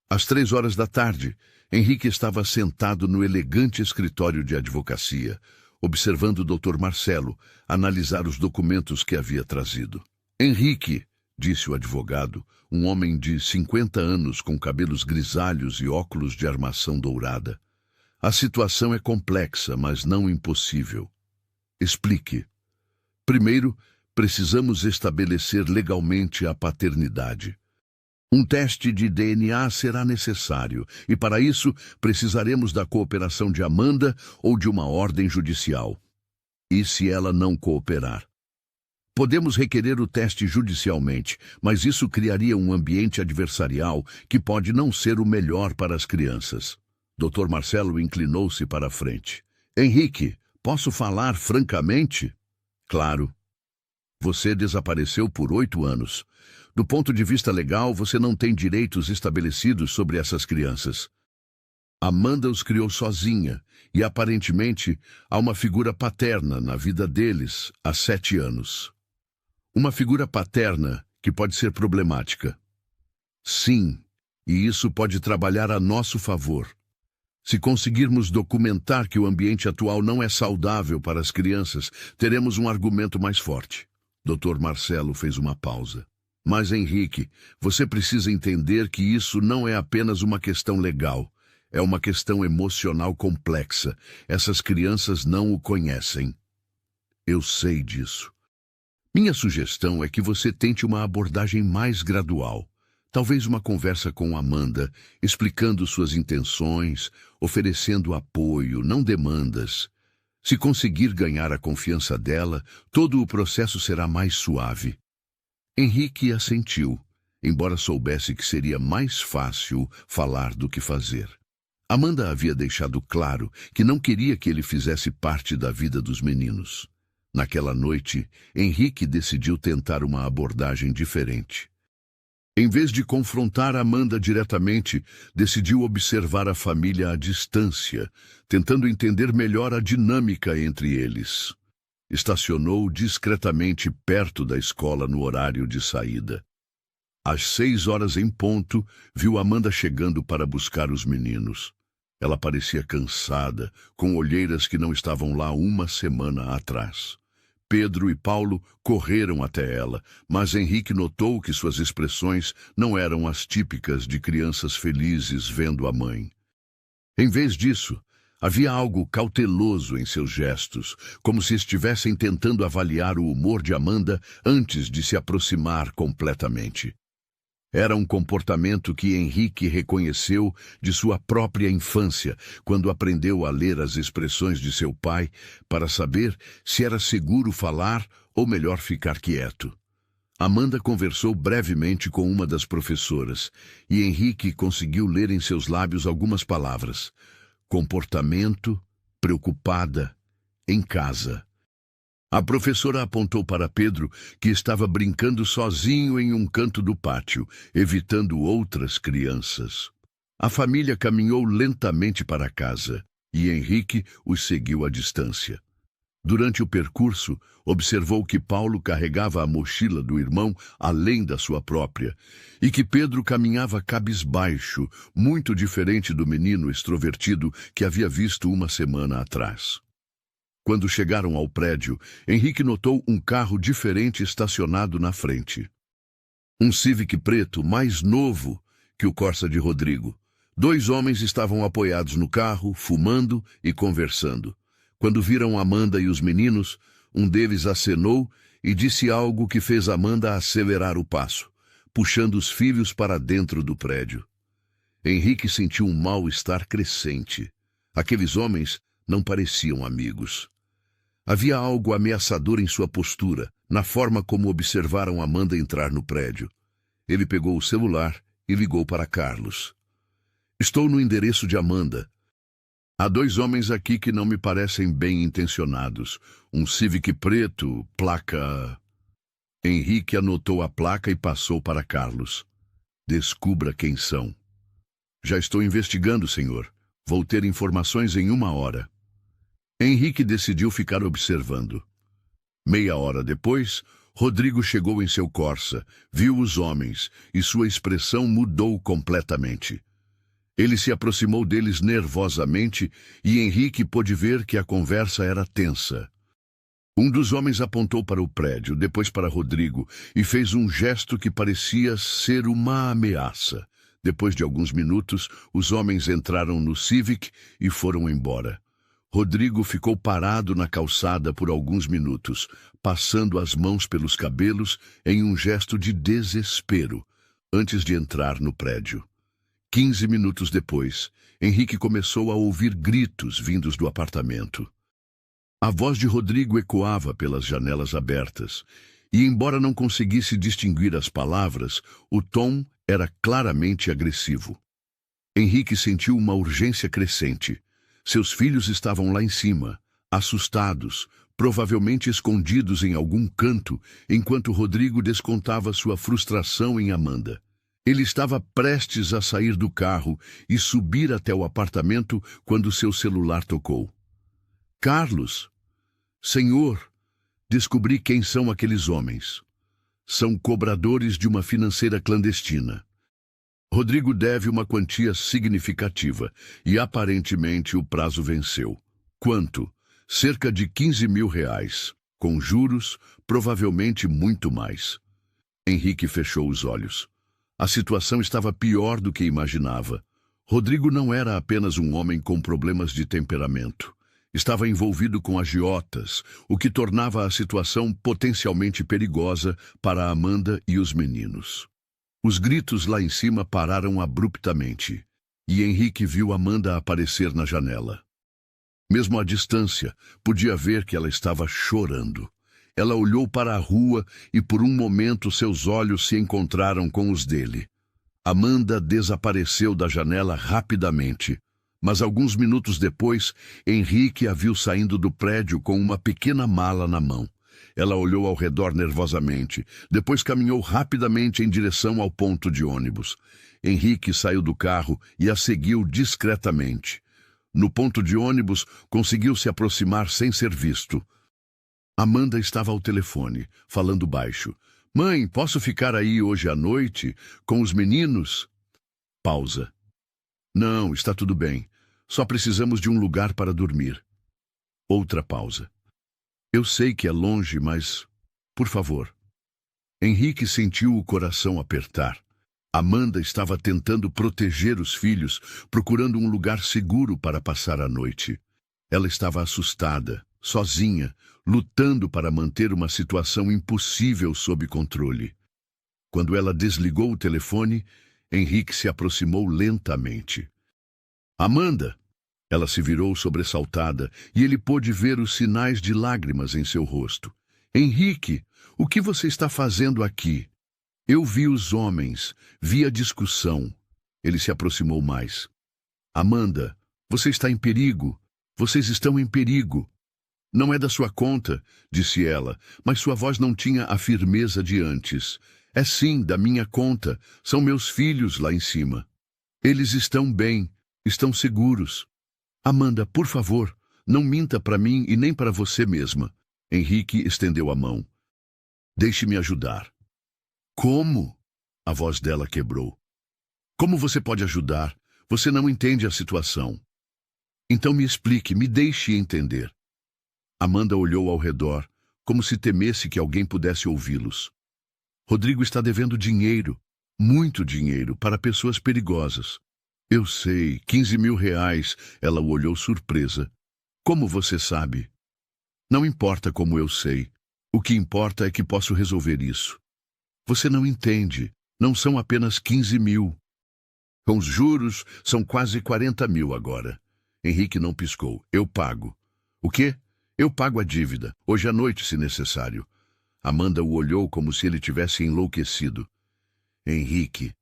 Às 3 horas da tarde, Henrique estava sentado no elegante escritório de advocacia, observando o Dr. Marcelo analisar os documentos que havia trazido. "Henrique", disse o advogado, um homem de 50 anos com cabelos grisalhos e óculos de armação dourada, "a situação é complexa, mas não impossível. Explique." "Primeiro, precisamos estabelecer legalmente a paternidade. Um teste de DNA será necessário, e para isso precisaremos da cooperação de Amanda ou de uma ordem judicial. E se ela não cooperar? Podemos requerer o teste judicialmente, mas isso criaria um ambiente adversarial que pode não ser o melhor para as crianças." Dr. Marcelo inclinou-se para a frente. "Henrique, posso falar francamente?" "Claro." Você desapareceu por 8 anos. Do ponto de vista legal, você não tem direitos estabelecidos sobre essas crianças. Amanda os criou sozinha e, aparentemente, há uma figura paterna na vida deles há 7 anos. Uma figura paterna que pode ser problemática. Sim, e isso pode trabalhar a nosso favor. Se conseguirmos documentar que o ambiente atual não é saudável para as crianças, teremos um argumento mais forte. Dr. Marcelo fez uma pausa. Mas, Henrique, você precisa entender que isso não é apenas uma questão legal. É uma questão emocional complexa. Essas crianças não o conhecem. Eu sei disso. Minha sugestão é que você tente uma abordagem mais gradual. Talvez uma conversa com Amanda, explicando suas intenções, oferecendo apoio, não demandas. Se conseguir ganhar a confiança dela, todo o processo será mais suave. Henrique assentiu, embora soubesse que seria mais fácil falar do que fazer. Amanda havia deixado claro que não queria que ele fizesse parte da vida dos meninos. Naquela noite, Henrique decidiu tentar uma abordagem diferente. Em vez de confrontar Amanda diretamente, decidiu observar a família à distância, tentando entender melhor a dinâmica entre eles. Estacionou discretamente perto da escola no horário de saída. Às 6 horas em ponto, viu Amanda chegando para buscar os meninos. Ela parecia cansada, com olheiras que não estavam lá uma semana atrás. Pedro e Paulo correram até ela, mas Henrique notou que suas expressões não eram as típicas de crianças felizes vendo a mãe. Em vez disso, havia algo cauteloso em seus gestos, como se estivessem tentando avaliar o humor de Amanda antes de se aproximar completamente. Era um comportamento que Henrique reconheceu de sua própria infância, quando aprendeu a ler as expressões de seu pai para saber se era seguro falar ou melhor ficar quieto. Amanda conversou brevemente com uma das professoras, e Henrique conseguiu ler em seus lábios algumas palavras. Comportamento, preocupada, em casa. A professora apontou para Pedro, que estava brincando sozinho em um canto do pátio, evitando outras crianças. A família caminhou lentamente para casa, e Henrique os seguiu à distância. Durante o percurso, observou que Paulo carregava a mochila do irmão além da sua própria, e que Pedro caminhava cabisbaixo, muito diferente do menino extrovertido que havia visto uma semana atrás. Quando chegaram ao prédio, Henrique notou um carro diferente estacionado na frente. Um Civic preto mais novo que o Corsa de Rodrigo. 2 homens estavam apoiados no carro, fumando e conversando. Quando viram Amanda e os meninos, um deles acenou e disse algo que fez Amanda acelerar o passo, puxando os filhos para dentro do prédio. Henrique sentiu um mal-estar crescente. Aqueles homens não pareciam amigos. Havia algo ameaçador em sua postura, na forma como observaram Amanda entrar no prédio. Ele pegou o celular e ligou para Carlos. Estou no endereço de Amanda. Há 2 homens aqui que não me parecem bem intencionados. Um Civic preto, placa... Henrique anotou a placa e passou para Carlos. Descubra quem são. Já estou investigando, senhor. Vou ter informações em 1 hora. Henrique decidiu ficar observando. Meia hora depois, Rodrigo chegou em seu Corsa, viu os homens e sua expressão mudou completamente. Ele se aproximou deles nervosamente e Henrique pôde ver que a conversa era tensa. Um dos homens apontou para o prédio, depois para Rodrigo, e fez um gesto que parecia ser uma ameaça. Depois de alguns minutos, os homens entraram no Civic e foram embora. Rodrigo ficou parado na calçada por alguns minutos, passando as mãos pelos cabelos em um gesto de desespero, antes de entrar no prédio. 15 minutos depois, Henrique começou a ouvir gritos vindos do apartamento. A voz de Rodrigo ecoava pelas janelas abertas, e embora não conseguisse distinguir as palavras, o tom era claramente agressivo. Henrique sentiu uma urgência crescente. Seus filhos estavam lá em cima, assustados, provavelmente escondidos em algum canto, enquanto Rodrigo descontava sua frustração em Amanda. Ele estava prestes a sair do carro e subir até o apartamento quando seu celular tocou. Carlos, senhor, descobri quem são aqueles homens. São cobradores de uma financeira clandestina. Rodrigo deve uma quantia significativa e aparentemente o prazo venceu. Quanto? Cerca de 15 mil reais. Com juros, provavelmente muito mais. Henrique fechou os olhos. A situação estava pior do que imaginava. Rodrigo não era apenas um homem com problemas de temperamento. Estava envolvido com agiotas, o que tornava a situação potencialmente perigosa para Amanda e os meninos. Os gritos lá em cima pararam abruptamente, e Henrique viu Amanda aparecer na janela. Mesmo à distância, podia ver que ela estava chorando. Ela olhou para a rua e por um momento seus olhos se encontraram com os dele. Amanda desapareceu da janela rapidamente, mas alguns minutos depois, Henrique a viu saindo do prédio com uma pequena mala na mão. Ela olhou ao redor nervosamente, depois caminhou rapidamente em direção ao ponto de ônibus. Henrique saiu do carro e a seguiu discretamente. No ponto de ônibus, conseguiu se aproximar sem ser visto. Amanda estava ao telefone, falando baixo. Mãe, posso ficar aí hoje à noite, com os meninos? Pausa. Não, está tudo bem. Só precisamos de um lugar para dormir. Outra pausa. Eu sei que é longe, mas... Por favor. Henrique sentiu o coração apertar. Amanda estava tentando proteger os filhos, procurando um lugar seguro para passar a noite. Ela estava assustada, sozinha, lutando para manter uma situação impossível sob controle. Quando ela desligou o telefone, Henrique se aproximou lentamente. Amanda! Ela se virou sobressaltada e ele pôde ver os sinais de lágrimas em seu rosto. Henrique, o que você está fazendo aqui? Eu vi os homens, vi a discussão. Ele se aproximou mais. Amanda, você está em perigo. Vocês estão em perigo. Não é da sua conta, disse ela, mas sua voz não tinha a firmeza de antes. É sim, da minha conta. São meus filhos lá em cima. Eles estão bem, estão seguros. Amanda, por favor, não minta para mim e nem para você mesma. Henrique estendeu a mão. Deixe-me ajudar. Como? A voz dela quebrou. Como você pode ajudar? Você não entende a situação. Então me explique, me deixe entender. Amanda olhou ao redor, como se temesse que alguém pudesse ouvi-los. Rodrigo está devendo dinheiro, muito dinheiro, para pessoas perigosas. Eu sei, 15 mil reais, ela o olhou surpresa. Como você sabe? Não importa como eu sei. O que importa é que posso resolver isso. Você não entende. Não são apenas 15 mil. Com os juros, são quase 40 mil agora. Henrique não piscou. Eu pago. O quê? Eu pago a dívida. Hoje à noite, se necessário. Amanda o olhou como se ele tivesse enlouquecido. Henrique,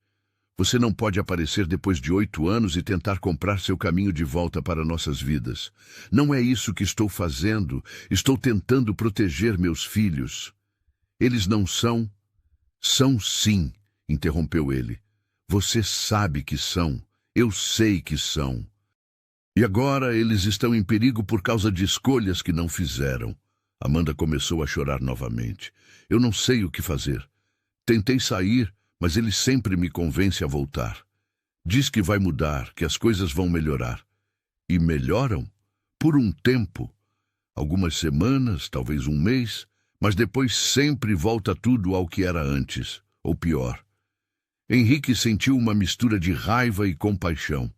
você não pode aparecer depois de 8 anos e tentar comprar seu caminho de volta para nossas vidas. Não é isso que estou fazendo. Estou tentando proteger meus filhos. Eles não são... São sim, interrompeu ele. Você sabe que são. Eu sei que são. E agora eles estão em perigo por causa de escolhas que não fizeram. Amanda começou a chorar novamente. Eu não sei o que fazer. Tentei sair, mas ele sempre me convence a voltar. Diz que vai mudar, que as coisas vão melhorar. E melhoram? Por um tempo. Algumas semanas, talvez um mês, mas depois sempre volta tudo ao que era antes, ou pior. Henrique sentiu uma mistura de raiva e compaixão.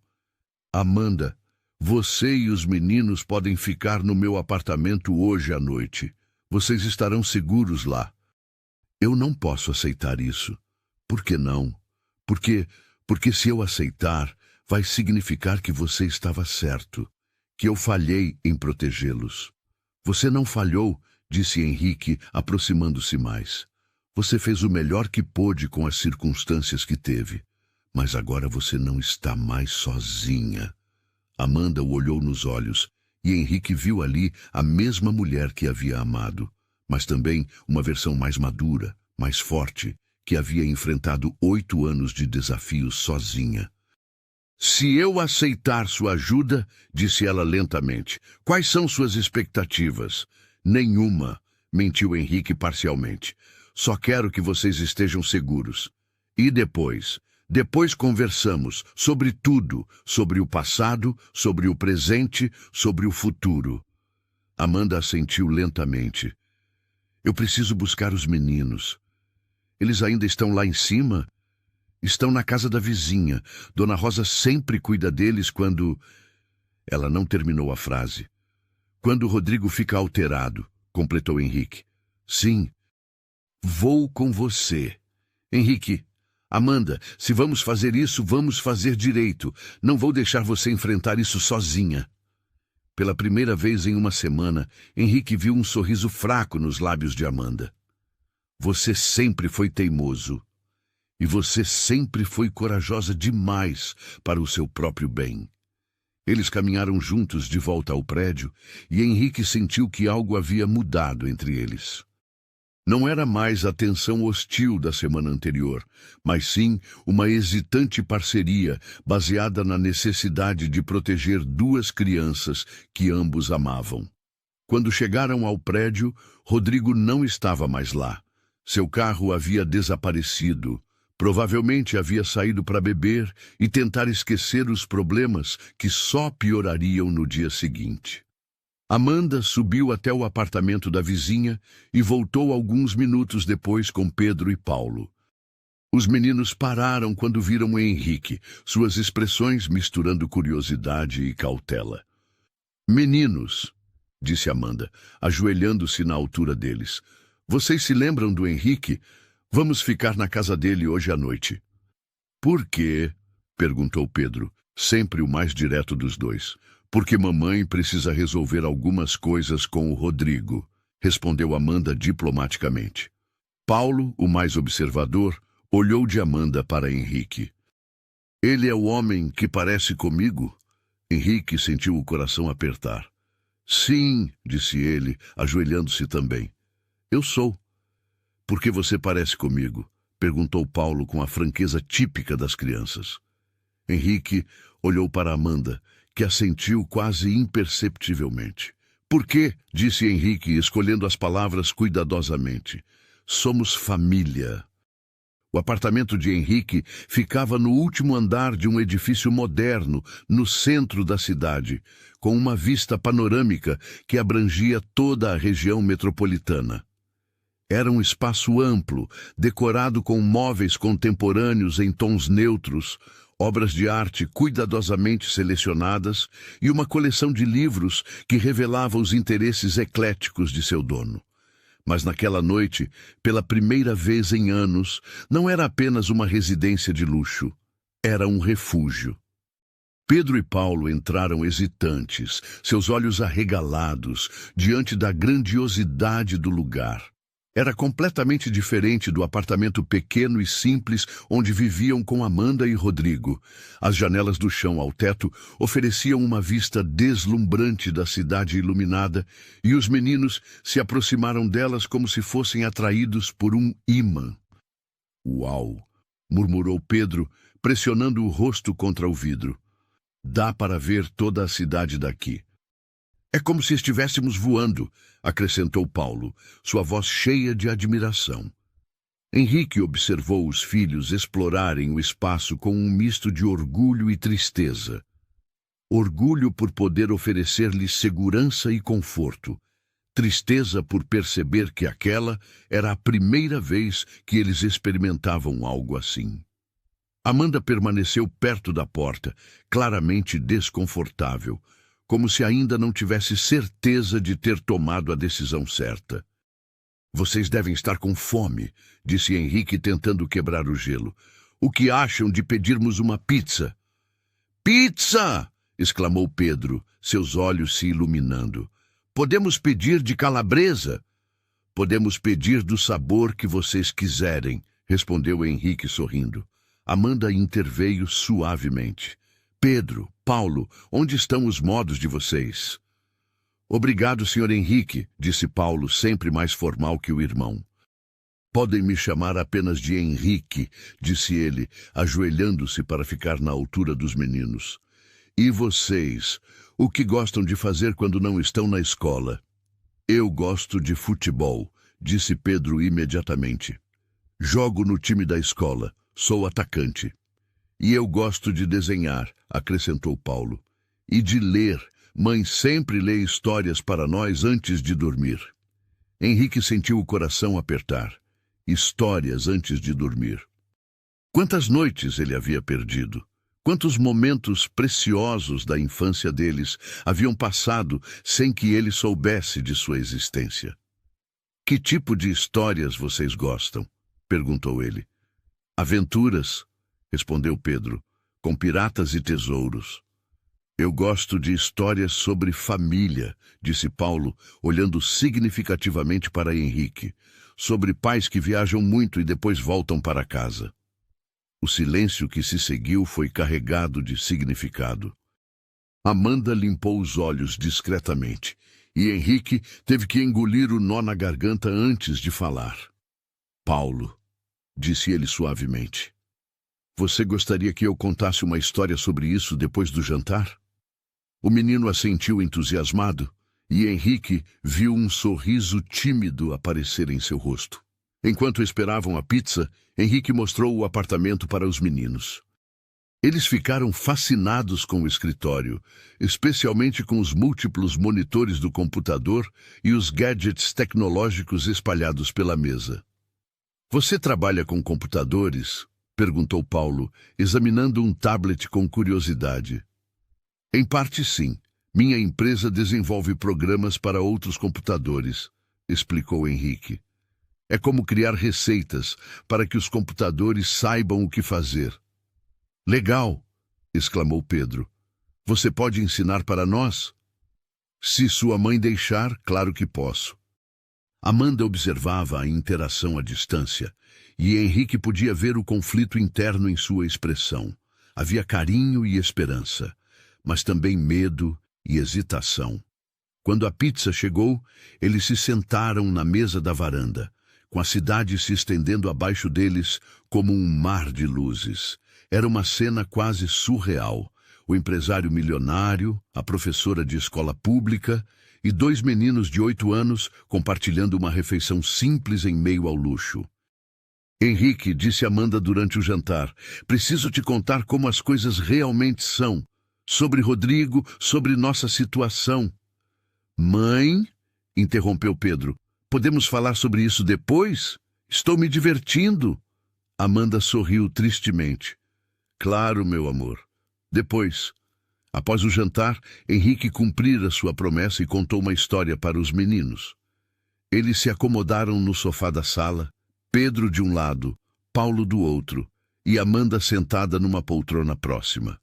Amanda, você e os meninos podem ficar no meu apartamento hoje à noite. Vocês estarão seguros lá. Eu não posso aceitar isso. Por que não? Porque se eu aceitar, vai significar que você estava certo, que eu falhei em protegê-los. Você não falhou, disse Henrique, aproximando-se mais. Você fez o melhor que pôde com as circunstâncias que teve. Mas agora você não está mais sozinha. Amanda o olhou nos olhos E Henrique viu ali a mesma mulher que havia amado, mas também uma versão mais madura, mais forte, que havia enfrentado 8 anos de desafios sozinha. Se eu aceitar sua ajuda, disse ela lentamente, quais são suas expectativas? Nenhuma, mentiu Henrique parcialmente. Só quero que vocês estejam seguros. E depois? Depois conversamos sobre tudo, sobre o passado, sobre o presente, sobre o futuro. Amanda assentiu lentamente. Eu preciso buscar os meninos. Eles ainda estão lá em cima? Estão na casa da vizinha. Dona Rosa sempre cuida deles quando... Ela não terminou a frase. Quando Rodrigo fica alterado, completou Henrique. Sim, vou com você. Henrique, Amanda, se vamos fazer isso, vamos fazer direito. Não vou deixar você enfrentar isso sozinha. Pela primeira vez em uma semana, Henrique viu um sorriso fraco nos lábios de Amanda. Você sempre foi teimoso. E você sempre foi corajosa demais para o seu próprio bem. Eles caminharam juntos de volta ao prédio e Henrique sentiu que algo havia mudado entre eles. Não era mais a tensão hostil da semana anterior, mas sim uma hesitante parceria baseada na necessidade de proteger 2 crianças que ambos amavam. Quando chegaram ao prédio, Rodrigo não estava mais lá. Seu carro havia desaparecido. Provavelmente havia saído para beber e tentar esquecer os problemas que só piorariam no dia seguinte. Amanda subiu até o apartamento da vizinha e voltou alguns minutos depois com Pedro e Paulo. Os meninos pararam quando viram Henrique, suas expressões misturando curiosidade e cautela. Meninos, disse Amanda, ajoelhando-se na altura deles, vocês se lembram do Henrique? Vamos ficar na casa dele hoje à noite. Por quê? Perguntou Pedro, sempre o mais direto dos dois. Porque mamãe precisa resolver algumas coisas com o Rodrigo, respondeu Amanda diplomaticamente. Paulo, o mais observador, olhou de Amanda para Henrique. Ele é o homem que parece comigo? Henrique sentiu o coração apertar. Sim, disse ele, ajoelhando-se também. Eu sou. Por que você parece comigo? Perguntou Paulo com a franqueza típica das crianças. Henrique olhou para Amanda, que assentiu quase imperceptivelmente. Por quê? Disse Henrique, escolhendo as palavras cuidadosamente. Somos família. O apartamento de Henrique ficava no último andar de um edifício moderno, no centro da cidade, com uma vista panorâmica que abrangia toda a região metropolitana. Era um espaço amplo, decorado com móveis contemporâneos em tons neutros, obras de arte cuidadosamente selecionadas e uma coleção de livros que revelava os interesses ecléticos de seu dono. Mas naquela noite, pela primeira vez em anos, não era apenas uma residência de luxo, era um refúgio. Pedro e Paulo entraram hesitantes, seus olhos arregalados, diante da grandiosidade do lugar. Era completamente diferente do apartamento pequeno e simples onde viviam com Amanda e Rodrigo. As janelas do chão ao teto ofereciam uma vista deslumbrante da cidade iluminada e os meninos se aproximaram delas como se fossem atraídos por um ímã. Uau! Murmurou Pedro, pressionando o rosto contra o vidro. Dá para ver toda a cidade daqui. É como se estivéssemos voando, acrescentou Paulo, sua voz cheia de admiração. Henrique observou os filhos explorarem o espaço com um misto de orgulho e tristeza. Orgulho por poder oferecer-lhes segurança e conforto. Tristeza por perceber que aquela era a primeira vez que eles experimentavam algo assim. Amanda permaneceu perto da porta, claramente desconfortável, como se ainda não tivesse certeza de ter tomado a decisão certa. Vocês devem estar com fome, disse Henrique tentando quebrar o gelo. O que acham de pedirmos uma pizza? Pizza! Exclamou Pedro, seus olhos se iluminando. Podemos pedir de calabresa? Podemos pedir do sabor que vocês quiserem, respondeu Henrique sorrindo. Amanda interveio suavemente. Pedro, Paulo, onde estão os modos de vocês? Obrigado, Sr. Henrique, disse Paulo, sempre mais formal que o irmão. Podem me chamar apenas de Henrique, disse ele, ajoelhando-se para ficar na altura dos meninos. E vocês, o que gostam de fazer quando não estão na escola? Eu gosto de futebol, disse Pedro imediatamente. Jogo no time da escola, sou atacante. E eu gosto de desenhar, acrescentou Paulo. E de ler, mãe sempre lê histórias para nós antes de dormir. Henrique sentiu o coração apertar. Histórias antes de dormir. Quantas noites ele havia perdido? Quantos momentos preciosos da infância deles haviam passado sem que ele soubesse de sua existência? Que tipo de histórias vocês gostam? Perguntou ele. Aventuras, respondeu Pedro, com piratas e tesouros. Eu gosto de histórias sobre família, disse Paulo, olhando significativamente para Henrique, sobre pais que viajam muito e depois voltam para casa. O silêncio que se seguiu foi carregado de significado. Amanda limpou os olhos discretamente, e Henrique teve que engolir o nó na garganta antes de falar. Paulo, disse ele suavemente, você gostaria que eu contasse uma história sobre isso depois do jantar? O menino assentiu entusiasmado, e Henrique viu um sorriso tímido aparecer em seu rosto. Enquanto esperavam a pizza, Henrique mostrou o apartamento para os meninos. Eles ficaram fascinados com o escritório, especialmente com os múltiplos monitores do computador e os gadgets tecnológicos espalhados pela mesa. Você trabalha com computadores? Perguntou Paulo, examinando um tablet com curiosidade. Em parte, sim. Minha empresa desenvolve programas para outros computadores, explicou Henrique. É como criar receitas para que os computadores saibam o que fazer. Legal, exclamou Pedro. Você pode ensinar para nós? Se sua mãe deixar, claro que posso. Amanda observava a interação à distância, e Henrique podia ver o conflito interno em sua expressão. Havia carinho e esperança, mas também medo e hesitação. Quando a pizza chegou, eles se sentaram na mesa da varanda, com a cidade se estendendo abaixo deles como um mar de luzes. Era uma cena quase surreal. O empresário milionário, a professora de escola pública e 2 meninos de 8 anos compartilhando uma refeição simples em meio ao luxo. Henrique, disse Amanda durante o jantar, preciso te contar como as coisas realmente são. Sobre Rodrigo, sobre nossa situação. Mãe, interrompeu Pedro, podemos falar sobre isso depois? Estou me divertindo. Amanda sorriu tristemente. Claro, meu amor. Depois. Após o jantar, Henrique cumprira sua promessa e contou uma história para os meninos. Eles se acomodaram no sofá da sala, Pedro de um lado, Paulo do outro, e Amanda sentada numa poltrona próxima.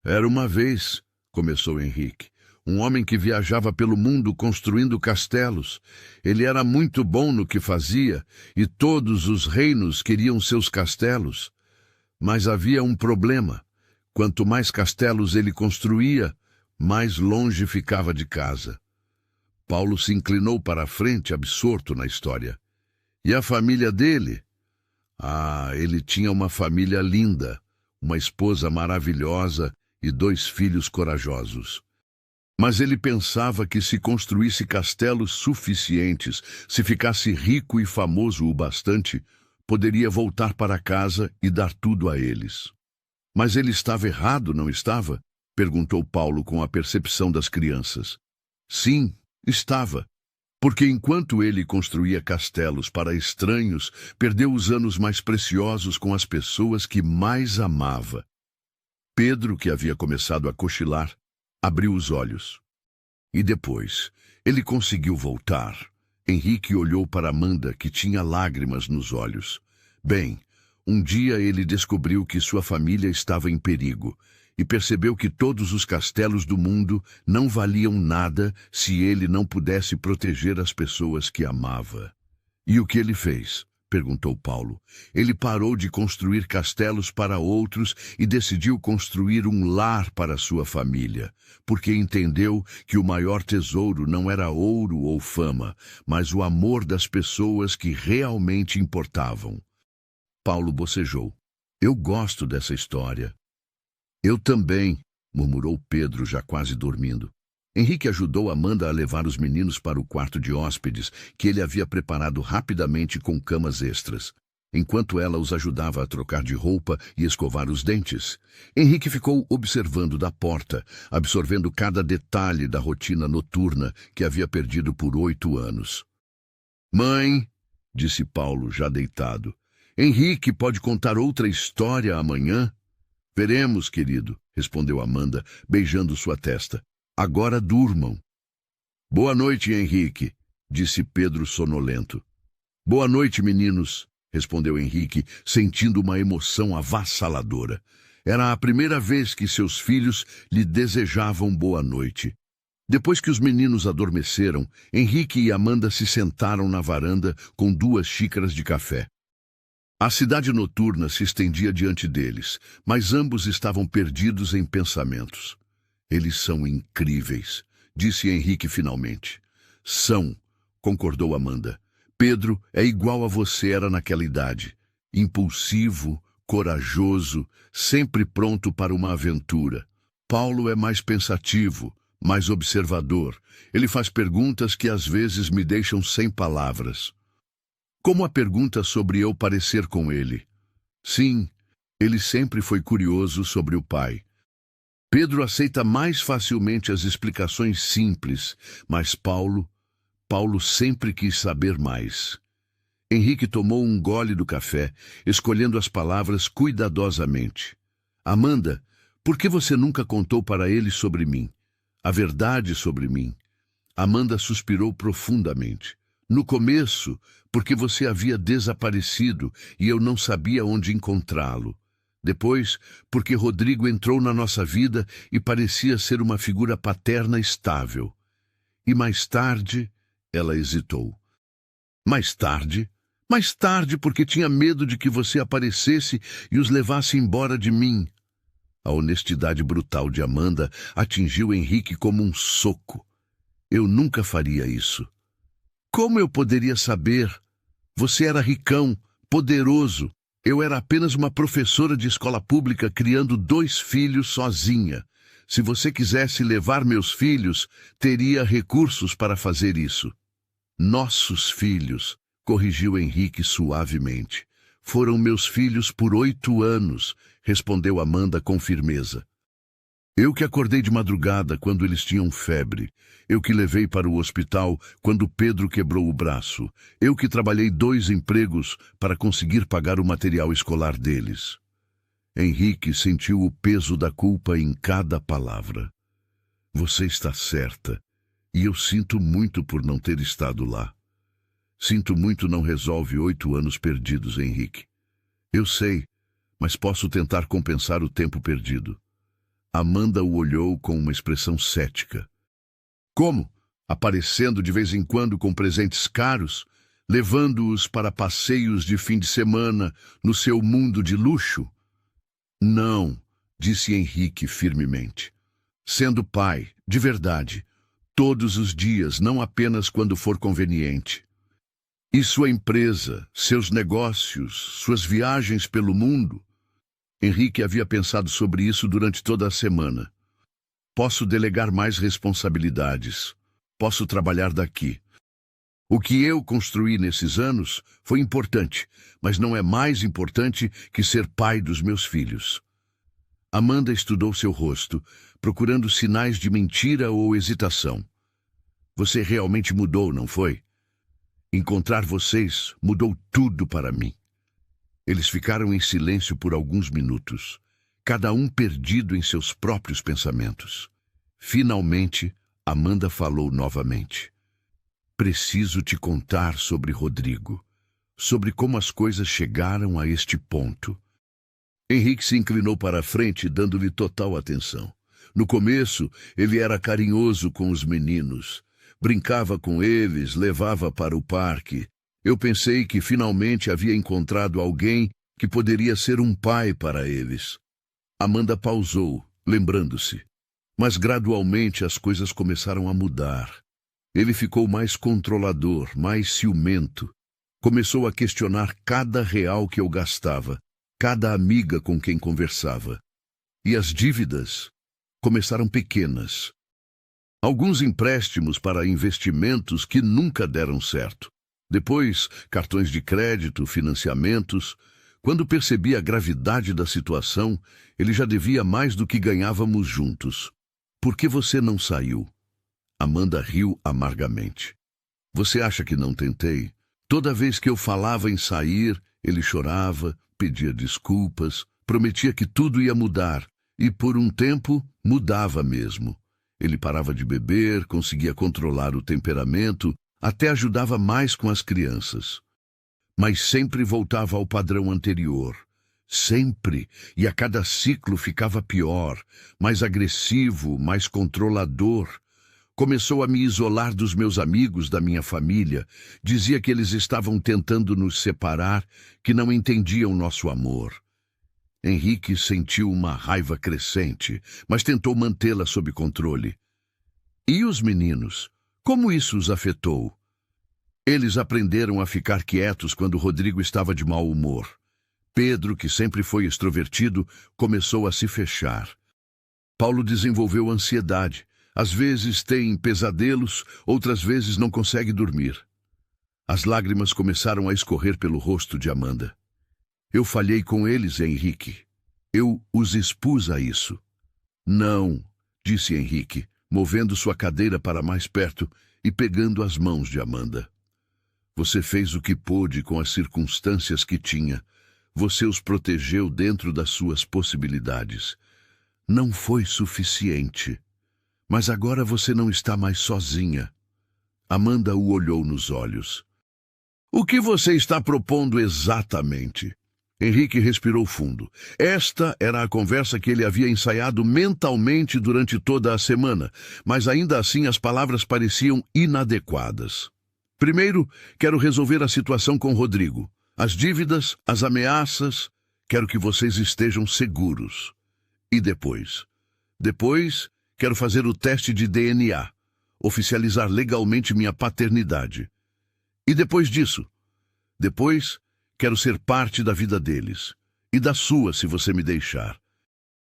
Era uma vez, começou Henrique, um homem que viajava pelo mundo construindo castelos. Ele era muito bom no que fazia e todos os reinos queriam seus castelos. Mas havia um problema. Quanto mais castelos ele construía, mais longe ficava de casa. Paulo se inclinou para a frente, absorto na história. E a família dele? Ah, ele tinha uma família linda, uma esposa maravilhosa e 2 filhos corajosos. Mas ele pensava que se construísse castelos suficientes, se ficasse rico e famoso o bastante, poderia voltar para casa e dar tudo a eles. Mas ele estava errado, não estava? Perguntou Paulo com a percepção das crianças. Sim, estava. Porque enquanto ele construía castelos para estranhos, perdeu os anos mais preciosos com as pessoas que mais amava. Pedro, que havia começado a cochilar, abriu os olhos. E depois, ele conseguiu voltar. Henrique olhou para Amanda, que tinha lágrimas nos olhos. Bem, um dia ele descobriu que sua família estava em perigo e percebeu que todos os castelos do mundo não valiam nada se ele não pudesse proteger as pessoas que amava. E o que ele fez? perguntou Paulo. Ele parou de construir castelos para outros e decidiu construir um lar para sua família, porque entendeu que o maior tesouro não era ouro ou fama, mas o amor das pessoas que realmente importavam. Paulo bocejou. Eu gosto dessa história. Eu também, murmurou Pedro, já quase dormindo. Henrique ajudou Amanda a levar os meninos para o quarto de hóspedes, que ele havia preparado rapidamente com camas extras, enquanto ela os ajudava a trocar de roupa e escovar os dentes. Henrique ficou observando da porta, absorvendo cada detalhe da rotina noturna que havia perdido por 8 anos. Mãe, disse Paulo, já deitado, Henrique pode contar outra história amanhã? Veremos, querido, respondeu Amanda, beijando sua testa. Agora durmam. Boa noite, Henrique, disse Pedro sonolento. Boa noite, meninos, respondeu Henrique, sentindo uma emoção avassaladora. Era a primeira vez que seus filhos lhe desejavam boa noite. Depois que os meninos adormeceram, Henrique e Amanda se sentaram na varanda com 2 xícaras de café. A cidade noturna se estendia diante deles, mas ambos estavam perdidos em pensamentos. Eles são incríveis, disse Henrique finalmente. São, concordou Amanda. Pedro é igual a você era naquela idade. Impulsivo, corajoso, sempre pronto para uma aventura. Paulo é mais pensativo, mais observador. Ele faz perguntas que às vezes me deixam sem palavras. Como a pergunta sobre eu parecer com ele. Sim, ele sempre foi curioso sobre o pai. Pedro aceita mais facilmente as explicações simples, mas Paulo sempre quis saber mais. Henrique tomou um gole do café, escolhendo as palavras cuidadosamente. Amanda, por que você nunca contou para ele sobre mim? A verdade sobre mim? Amanda suspirou profundamente. No começo, porque você havia desaparecido e eu não sabia onde encontrá-lo. Depois, porque Rodrigo entrou na nossa vida e parecia ser uma figura paterna estável. E mais tarde, ela hesitou. Mais tarde? Mais tarde porque tinha medo de que você aparecesse e os levasse embora de mim. A honestidade brutal de Amanda atingiu Henrique como um soco. Eu nunca faria isso. Como eu poderia saber? Você era ricão, poderoso. Eu era apenas uma professora de escola pública criando 2 filhos sozinha. Se você quisesse levar meus filhos, teria recursos para fazer isso. Nossos filhos, corrigiu Henrique suavemente. Foram meus filhos por 8 anos, respondeu Amanda com firmeza. Eu que acordei de madrugada quando eles tinham febre. Eu que levei para o hospital quando Pedro quebrou o braço. Eu que trabalhei 2 empregos para conseguir pagar o material escolar deles. Henrique sentiu o peso da culpa em cada palavra. Você está certa, e eu sinto muito por não ter estado lá. Sinto muito não resolve 8 anos perdidos, Henrique. Eu sei, mas posso tentar compensar o tempo perdido. Amanda o olhou com uma expressão cética. Como? Aparecendo de vez em quando com presentes caros, levando-os para passeios de fim de semana no seu mundo de luxo? Não, disse Henrique firmemente. Sendo pai, de verdade, todos os dias, não apenas quando for conveniente. E sua empresa, seus negócios, suas viagens pelo mundo? Henrique havia pensado sobre isso durante toda a semana. Posso delegar mais responsabilidades. Posso trabalhar daqui. O que eu construí nesses anos foi importante, mas não é mais importante que ser pai dos meus filhos. Amanda estudou seu rosto, procurando sinais de mentira ou hesitação. Você realmente mudou, não foi? Encontrar vocês mudou tudo para mim. Eles ficaram em silêncio por alguns minutos, cada um perdido em seus próprios pensamentos. Finalmente, Amanda falou novamente. Preciso te contar sobre Rodrigo, sobre como as coisas chegaram a este ponto. Henrique se inclinou para a frente, dando-lhe total atenção. No começo, ele era carinhoso com os meninos. Brincava com eles, levava para o parque. Eu pensei que finalmente havia encontrado alguém que poderia ser um pai para eles. Amanda pausou, lembrando-se. Mas gradualmente as coisas começaram a mudar. Ele ficou mais controlador, mais ciumento. Começou a questionar cada real que eu gastava, cada amiga com quem conversava. E as dívidas começaram pequenas. Alguns empréstimos para investimentos que nunca deram certo. Depois, cartões de crédito, financiamentos. Quando percebi a gravidade da situação, ele já devia mais do que ganhávamos juntos. Por que você não saiu? Amanda riu amargamente. Você acha que não tentei? Toda vez que eu falava em sair, ele chorava, pedia desculpas, prometia que tudo ia mudar. E por um tempo, mudava mesmo. Ele parava de beber, conseguia controlar o temperamento, até ajudava mais com as crianças. Mas sempre voltava ao padrão anterior. Sempre. E a cada ciclo ficava pior, mais agressivo, mais controlador. Começou a me isolar dos meus amigos, da minha família. Dizia que eles estavam tentando nos separar, que não entendiam nosso amor. Henrique sentiu uma raiva crescente, mas tentou mantê-la sob controle. E os meninos? Como isso os afetou? Eles aprenderam a ficar quietos quando Rodrigo estava de mau humor. Pedro, que sempre foi extrovertido, começou a se fechar. Paulo desenvolveu ansiedade. Às vezes tem pesadelos, outras vezes não consegue dormir. As lágrimas começaram a escorrer pelo rosto de Amanda. Eu falhei com eles, Henrique. Eu os expus a isso. Não, disse Henrique, movendo sua cadeira para mais perto e pegando as mãos de Amanda. Você fez o que pôde com as circunstâncias que tinha. Você os protegeu dentro das suas possibilidades. Não foi suficiente. Mas agora você não está mais sozinha. Amanda o olhou nos olhos. O que você está propondo exatamente? Henrique respirou fundo. Esta era a conversa que ele havia ensaiado mentalmente durante toda a semana, mas ainda assim as palavras pareciam inadequadas. Primeiro, quero resolver a situação com Rodrigo. As dívidas, as ameaças, quero que vocês estejam seguros. E depois? Depois, quero fazer o teste de DNA, oficializar legalmente minha paternidade. E depois disso? Depois, quero ser parte da vida deles. E da sua, se você me deixar.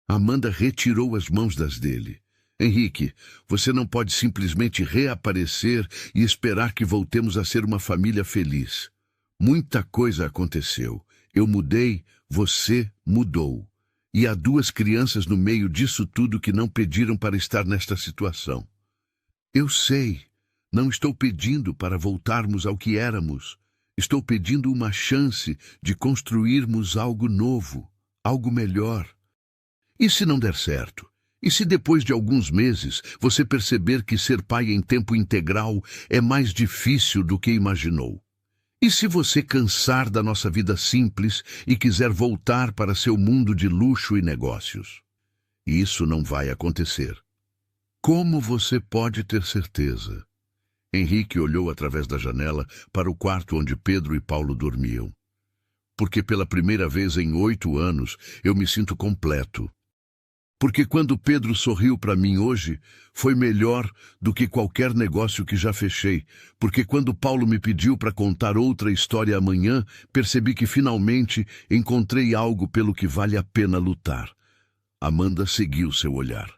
Amanda retirou as mãos das dele. Henrique, você não pode simplesmente reaparecer e esperar que voltemos a ser uma família feliz. Muita coisa aconteceu. Eu mudei, você mudou. E há 2 crianças no meio disso tudo que não pediram para estar nesta situação. Eu sei. Não estou pedindo para voltarmos ao que éramos. Estou pedindo uma chance de construirmos algo novo, algo melhor. E se não der certo? E se depois de alguns meses você perceber que ser pai em tempo integral é mais difícil do que imaginou? E se você cansar da nossa vida simples e quiser voltar para seu mundo de luxo e negócios? Isso não vai acontecer. Como você pode ter certeza? Henrique olhou através da janela para o quarto onde Pedro e Paulo dormiam. Porque pela primeira vez em 8 anos eu me sinto completo. Porque quando Pedro sorriu para mim hoje, foi melhor do que qualquer negócio que já fechei. Porque quando Paulo me pediu para contar outra história amanhã, percebi que finalmente encontrei algo pelo que vale a pena lutar. Amanda seguiu seu olhar.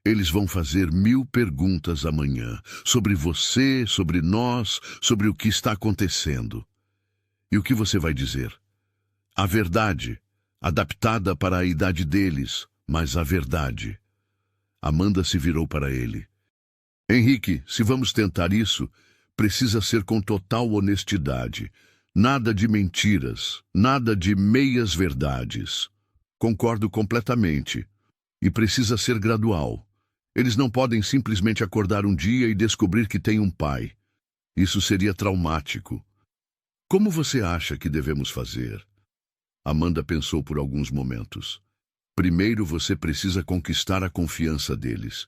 Eles vão fazer 1000 perguntas amanhã, sobre você, sobre nós, sobre o que está acontecendo. E o que você vai dizer? A verdade, adaptada para a idade deles, mas a verdade. Amanda se virou para ele. Henrique, se vamos tentar isso, precisa ser com total honestidade. Nada de mentiras, nada de meias verdades. Concordo completamente. E precisa ser gradual. Eles não podem simplesmente acordar um dia e descobrir que têm um pai. Isso seria traumático. Como você acha que devemos fazer? Amanda pensou por alguns momentos. Primeiro você precisa conquistar a confiança deles.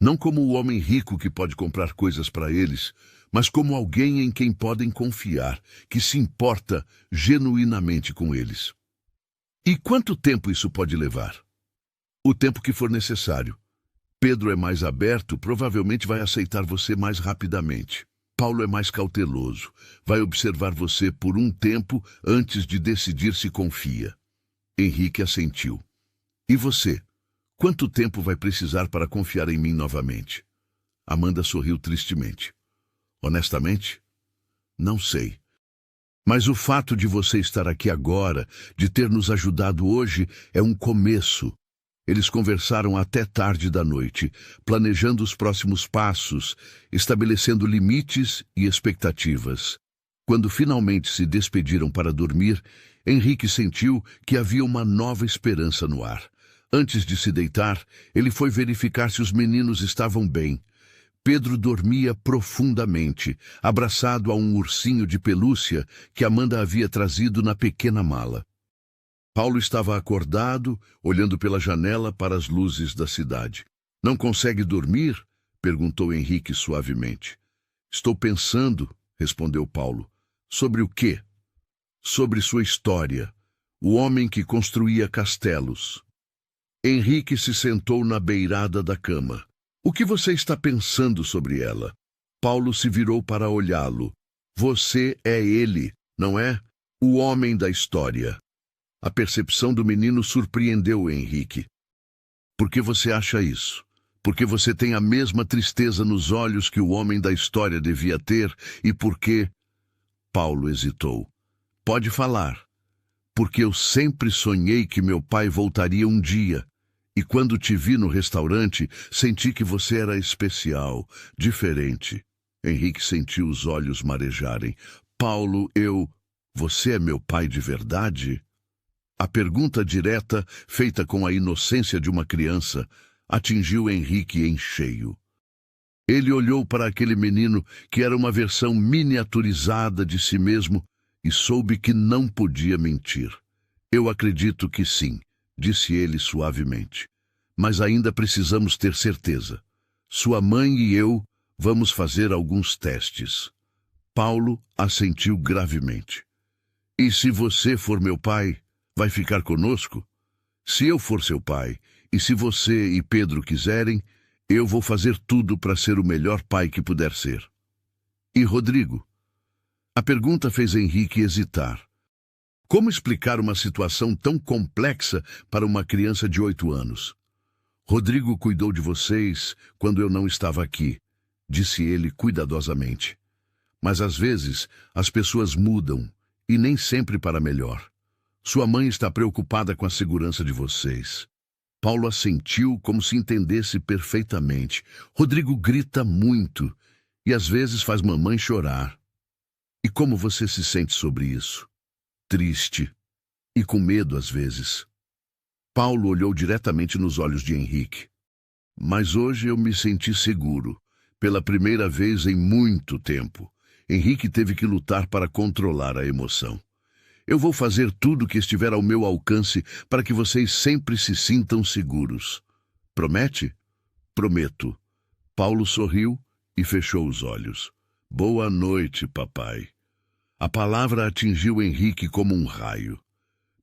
Não como o homem rico que pode comprar coisas para eles, mas como alguém em quem podem confiar, que se importa genuinamente com eles. E quanto tempo isso pode levar? O tempo que for necessário. Pedro é mais aberto, provavelmente vai aceitar você mais rapidamente. Paulo é mais cauteloso, vai observar você por um tempo antes de decidir se confia. Henrique assentiu. E você? Quanto tempo vai precisar para confiar em mim novamente? Amanda sorriu tristemente. Honestamente, não sei. Mas o fato de você estar aqui agora, de ter nos ajudado hoje, é um começo. Eles conversaram até tarde da noite, planejando os próximos passos, estabelecendo limites e expectativas. Quando finalmente se despediram para dormir, Henrique sentiu que havia uma nova esperança no ar. Antes de se deitar, ele foi verificar se os meninos estavam bem. Pedro dormia profundamente, abraçado a um ursinho de pelúcia que Amanda havia trazido na pequena mala. Paulo estava acordado, olhando pela janela para as luzes da cidade. Não consegue dormir? Perguntou Henrique suavemente. Estou pensando, respondeu Paulo. Sobre o quê? Sobre sua história. O homem que construía castelos. Henrique se sentou na beirada da cama. O que você está pensando sobre ela? Paulo se virou para olhá-lo. Você é ele, não é? O homem da história. A percepção do menino surpreendeu Henrique. Por que você acha isso? Porque você tem a mesma tristeza nos olhos que o homem da história devia ter e por que... Paulo hesitou. Pode falar. Porque eu sempre sonhei que meu pai voltaria um dia. E quando te vi no restaurante, senti que você era especial, diferente. Henrique sentiu os olhos marejarem. Paulo, Você é meu pai de verdade? A pergunta direta, feita com a inocência de uma criança, atingiu Henrique em cheio. Ele olhou para aquele menino que era uma versão miniaturizada de si mesmo e soube que não podia mentir. Eu acredito que sim, disse ele suavemente. Mas ainda precisamos ter certeza. Sua mãe e eu vamos fazer alguns testes. Paulo assentiu gravemente. E se você for meu pai, vai ficar conosco? Se eu for seu pai, e se você e Pedro quiserem, eu vou fazer tudo para ser o melhor pai que puder ser. E Rodrigo? A pergunta fez Henrique hesitar. Como explicar uma situação tão complexa para uma criança de 8 anos? Rodrigo cuidou de vocês quando eu não estava aqui, disse ele cuidadosamente. Mas às vezes as pessoas mudam, e nem sempre para melhor. Sua mãe está preocupada com a segurança de vocês. Paulo assentiu como se entendesse perfeitamente. Rodrigo grita muito, e às vezes faz mamãe chorar. E como você se sente sobre isso? Triste e com medo às vezes. Paulo olhou diretamente nos olhos de Henrique. Mas hoje eu me senti seguro, pela primeira vez em muito tempo. Henrique teve que lutar para controlar a emoção. Eu vou fazer tudo o que estiver ao meu alcance para que vocês sempre se sintam seguros. Promete? Prometo. Paulo sorriu e fechou os olhos. Boa noite, papai. A palavra atingiu Henrique como um raio.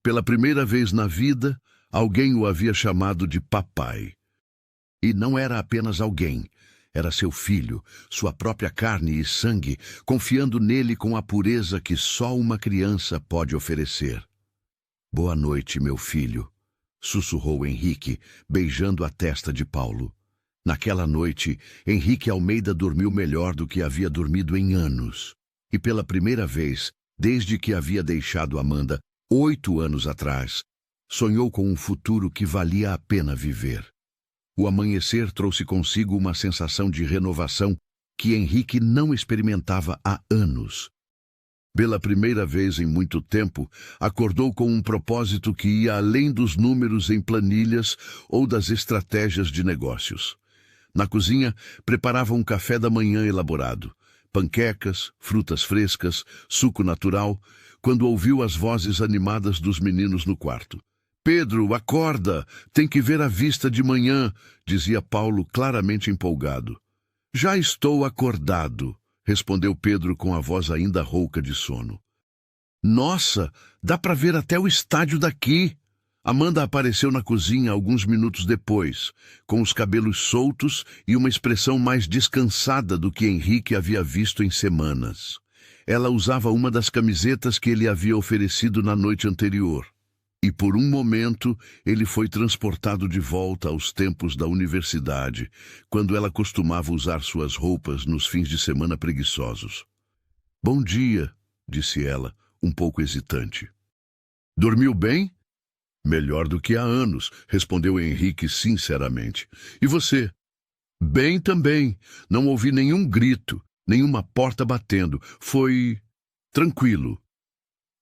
Pela primeira vez na vida, alguém o havia chamado de papai. E não era apenas alguém, era seu filho, sua própria carne e sangue, confiando nele com a pureza que só uma criança pode oferecer. Boa noite, meu filho, sussurrou Henrique, beijando a testa de Paulo. Naquela noite, Henrique Almeida dormiu melhor do que havia dormido em anos. E pela primeira vez, desde que havia deixado Amanda, 8 anos atrás, sonhou com um futuro que valia a pena viver. O amanhecer trouxe consigo uma sensação de renovação que Henrique não experimentava há anos. Pela primeira vez em muito tempo, acordou com um propósito que ia além dos números em planilhas ou das estratégias de negócios. Na cozinha, preparava um café da manhã elaborado. Panquecas, frutas frescas, suco natural, quando ouviu as vozes animadas dos meninos no quarto. Pedro, acorda! Tem que ver a vista de manhã, dizia Paulo, claramente empolgado. Já estou acordado, respondeu Pedro com a voz ainda rouca de sono. Nossa, dá para ver até o estádio daqui! Amanda apareceu na cozinha alguns minutos depois, com os cabelos soltos e uma expressão mais descansada do que Henrique havia visto em semanas. Ela usava uma das camisetas que ele havia oferecido na noite anterior. E por um momento ele foi transportado de volta aos tempos da universidade, quando ela costumava usar suas roupas nos fins de semana preguiçosos. Bom dia, disse ela, um pouco hesitante. Dormiu bem? Melhor do que há anos, respondeu Henrique sinceramente. E você? Bem também. Não ouvi nenhum grito, nenhuma porta batendo. Foi tranquilo.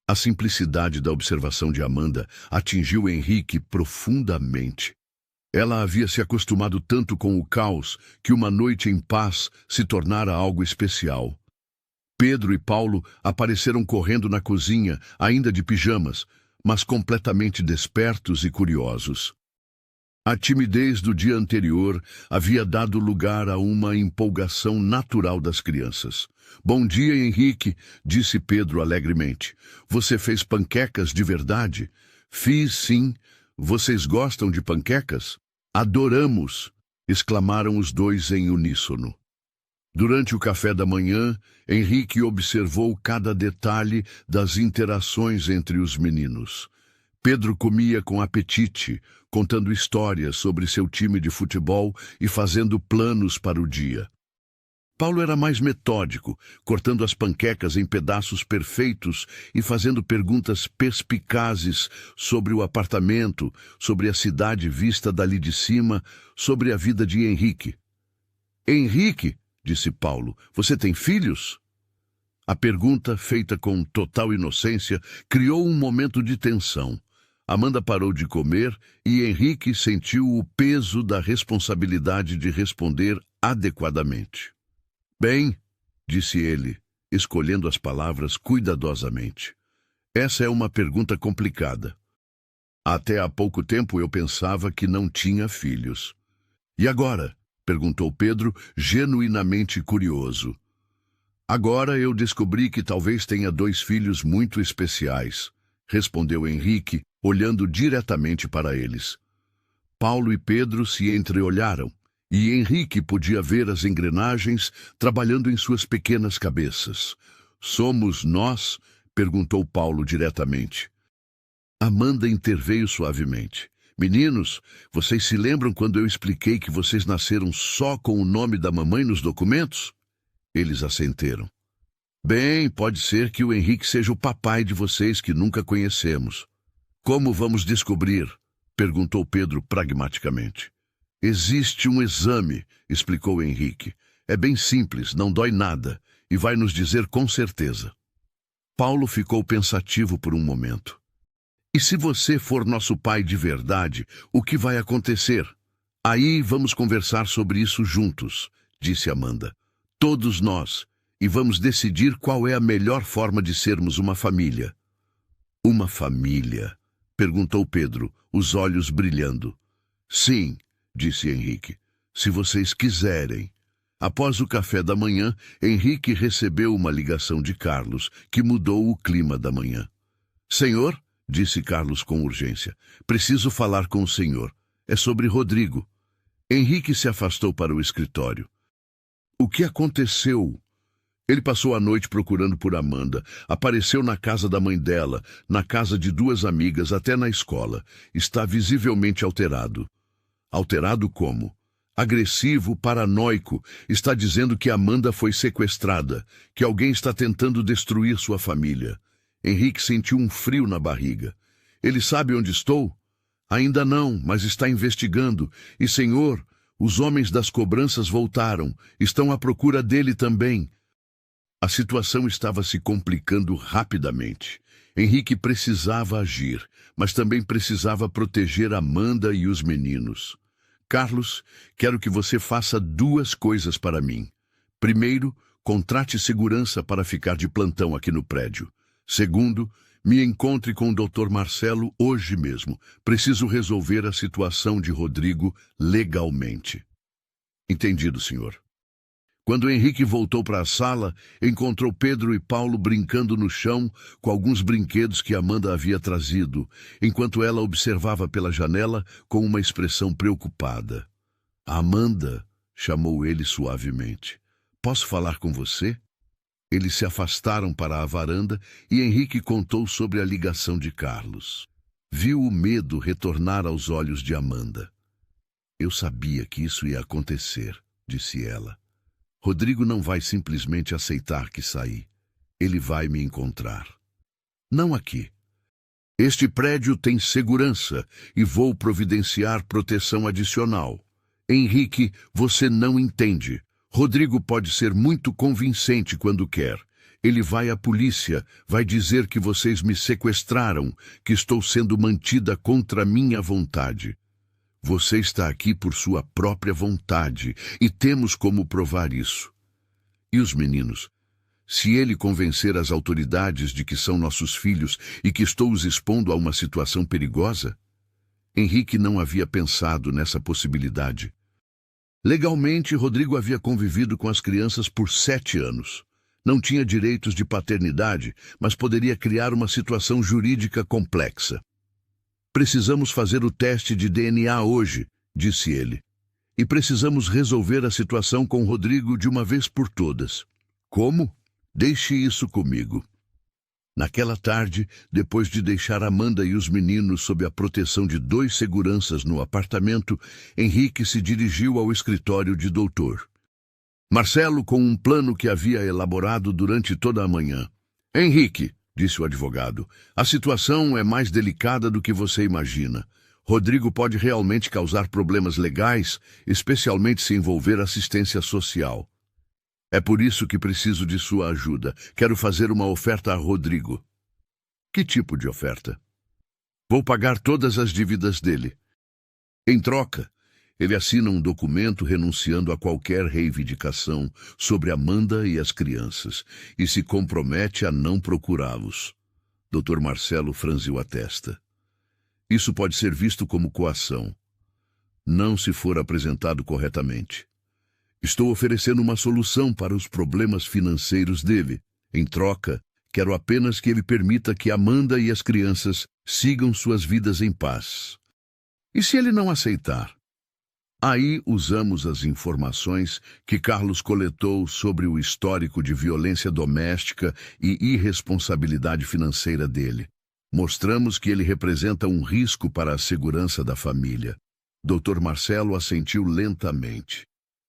A simplicidade da observação de Amanda atingiu Henrique profundamente. Ela havia se acostumado tanto com o caos que uma noite em paz se tornara algo especial. Pedro e Paulo apareceram correndo na cozinha, ainda de pijamas, mas completamente despertos e curiosos. A timidez do dia anterior havia dado lugar a uma empolgação natural das crianças. Bom dia, Henrique, disse Pedro alegremente. Você fez panquecas de verdade? Fiz, sim. Vocês gostam de panquecas? Adoramos, exclamaram os dois em uníssono. Durante o café da manhã, Henrique observou cada detalhe das interações entre os meninos. Pedro comia com apetite, contando histórias sobre seu time de futebol e fazendo planos para o dia. Paulo era mais metódico, cortando as panquecas em pedaços perfeitos e fazendo perguntas perspicazes sobre o apartamento, sobre a cidade vista dali de cima, sobre a vida de Henrique. Henrique, disse Paulo, você tem filhos? A pergunta, feita com total inocência, criou um momento de tensão. Amanda parou de comer e Henrique sentiu o peso da responsabilidade de responder adequadamente. Bem, disse ele, escolhendo as palavras cuidadosamente. Essa é uma pergunta complicada. Até há pouco tempo eu pensava que não tinha filhos. E agora? Perguntou Pedro, genuinamente curioso. Agora eu descobri que talvez tenha 2 filhos muito especiais, respondeu Henrique, olhando diretamente para eles. Paulo e Pedro se entreolharam, e Henrique podia ver as engrenagens trabalhando em suas pequenas cabeças. Somos nós? Perguntou Paulo diretamente. Amanda interveio suavemente. Meninos, vocês se lembram quando eu expliquei que vocês nasceram só com o nome da mamãe nos documentos? Eles assenteram. Bem, pode ser que o Henrique seja o papai de vocês que nunca conhecemos. Como vamos descobrir? Perguntou Pedro pragmaticamente. Existe um exame, explicou Henrique. É bem simples, não dói nada, e vai nos dizer com certeza. Paulo ficou pensativo por um momento. E se você for nosso pai de verdade, o que vai acontecer? Aí vamos conversar sobre isso juntos, disse Amanda. Todos nós, e vamos decidir qual é a melhor forma de sermos uma família. Uma família? Perguntou Pedro, os olhos brilhando. Sim, disse Henrique, se vocês quiserem. Após o café da manhã, Henrique recebeu uma ligação de Carlos, que mudou o clima da manhã. Senhor, disse Carlos com urgência, preciso falar com o senhor. É sobre Rodrigo. Henrique se afastou para o escritório. O que aconteceu? Ele passou a noite procurando por Amanda. Apareceu na casa da mãe dela, na casa de 2 amigas, até na escola. Está visivelmente alterado. Alterado como? Agressivo, paranoico. Está dizendo que Amanda foi sequestrada, que alguém está tentando destruir sua família. Henrique sentiu um frio na barriga. Ele sabe onde estou? Ainda não, mas está investigando. E, senhor, os homens das cobranças voltaram. Estão à procura dele também. A situação estava se complicando rapidamente. Henrique precisava agir, mas também precisava proteger Amanda e os meninos. Carlos, quero que você faça 2 coisas para mim. Primeiro, contrate segurança para ficar de plantão aqui no prédio. Segundo, Me encontre com o Dr. Marcelo hoje mesmo. Preciso resolver a situação de Rodrigo legalmente. Entendido, senhor. Quando Henrique voltou para a sala, encontrou Pedro e Paulo brincando no chão com alguns brinquedos que Amanda havia trazido, enquanto ela observava pela janela com uma expressão preocupada. Amanda, chamou ele suavemente. Posso falar com você? Eles se afastaram para a varanda e Henrique contou sobre a ligação de Carlos. Viu o medo retornar aos olhos de Amanda. Eu sabia que isso ia acontecer, disse ela. Rodrigo não vai simplesmente aceitar que saí. Ele vai me encontrar. Não aqui. Este prédio tem segurança e vou providenciar proteção adicional. Henrique, você não entende. Rodrigo pode ser muito convincente quando quer. Ele vai à polícia, vai dizer que vocês me sequestraram, que estou sendo mantida contra minha vontade. Você está aqui por sua própria vontade e temos como provar isso. E os meninos? Se ele convencer as autoridades de que são nossos filhos e que estou os expondo a uma situação perigosa? Henrique não havia pensado nessa possibilidade. Legalmente, Rodrigo havia convivido com as crianças por 7 anos. Não tinha direitos de paternidade, mas poderia criar uma situação jurídica complexa. Precisamos fazer o teste de DNA hoje, disse ele. E precisamos resolver a situação com Rodrigo de uma vez por todas. Como? Deixe isso comigo. Naquela tarde, depois de deixar Amanda e os meninos sob a proteção de 2 seguranças no apartamento, Henrique se dirigiu ao escritório de doutor Marcelo com um plano que havia elaborado durante toda a manhã. Henrique, disse o advogado, a situação é mais delicada do que você imagina. Rodrigo pode realmente causar problemas legais, especialmente se envolver assistência social. É por isso que preciso de sua ajuda. Quero fazer uma oferta a Rodrigo. Que tipo de oferta? Vou pagar todas as dívidas dele. Em troca, ele assina um documento renunciando a qualquer reivindicação sobre Amanda e as crianças e se compromete a não procurá-los. Dr. Marcelo franziu a testa. Isso pode ser visto como coação. Não se for apresentado corretamente. Estou oferecendo uma solução para os problemas financeiros dele. Em troca, quero apenas que ele permita que Amanda e as crianças sigam suas vidas em paz. E se ele não aceitar? Aí usamos as informações que Carlos coletou sobre o histórico de violência doméstica e irresponsabilidade financeira dele. Mostramos que ele representa um risco para a segurança da família. Dr. Marcelo assentiu lentamente.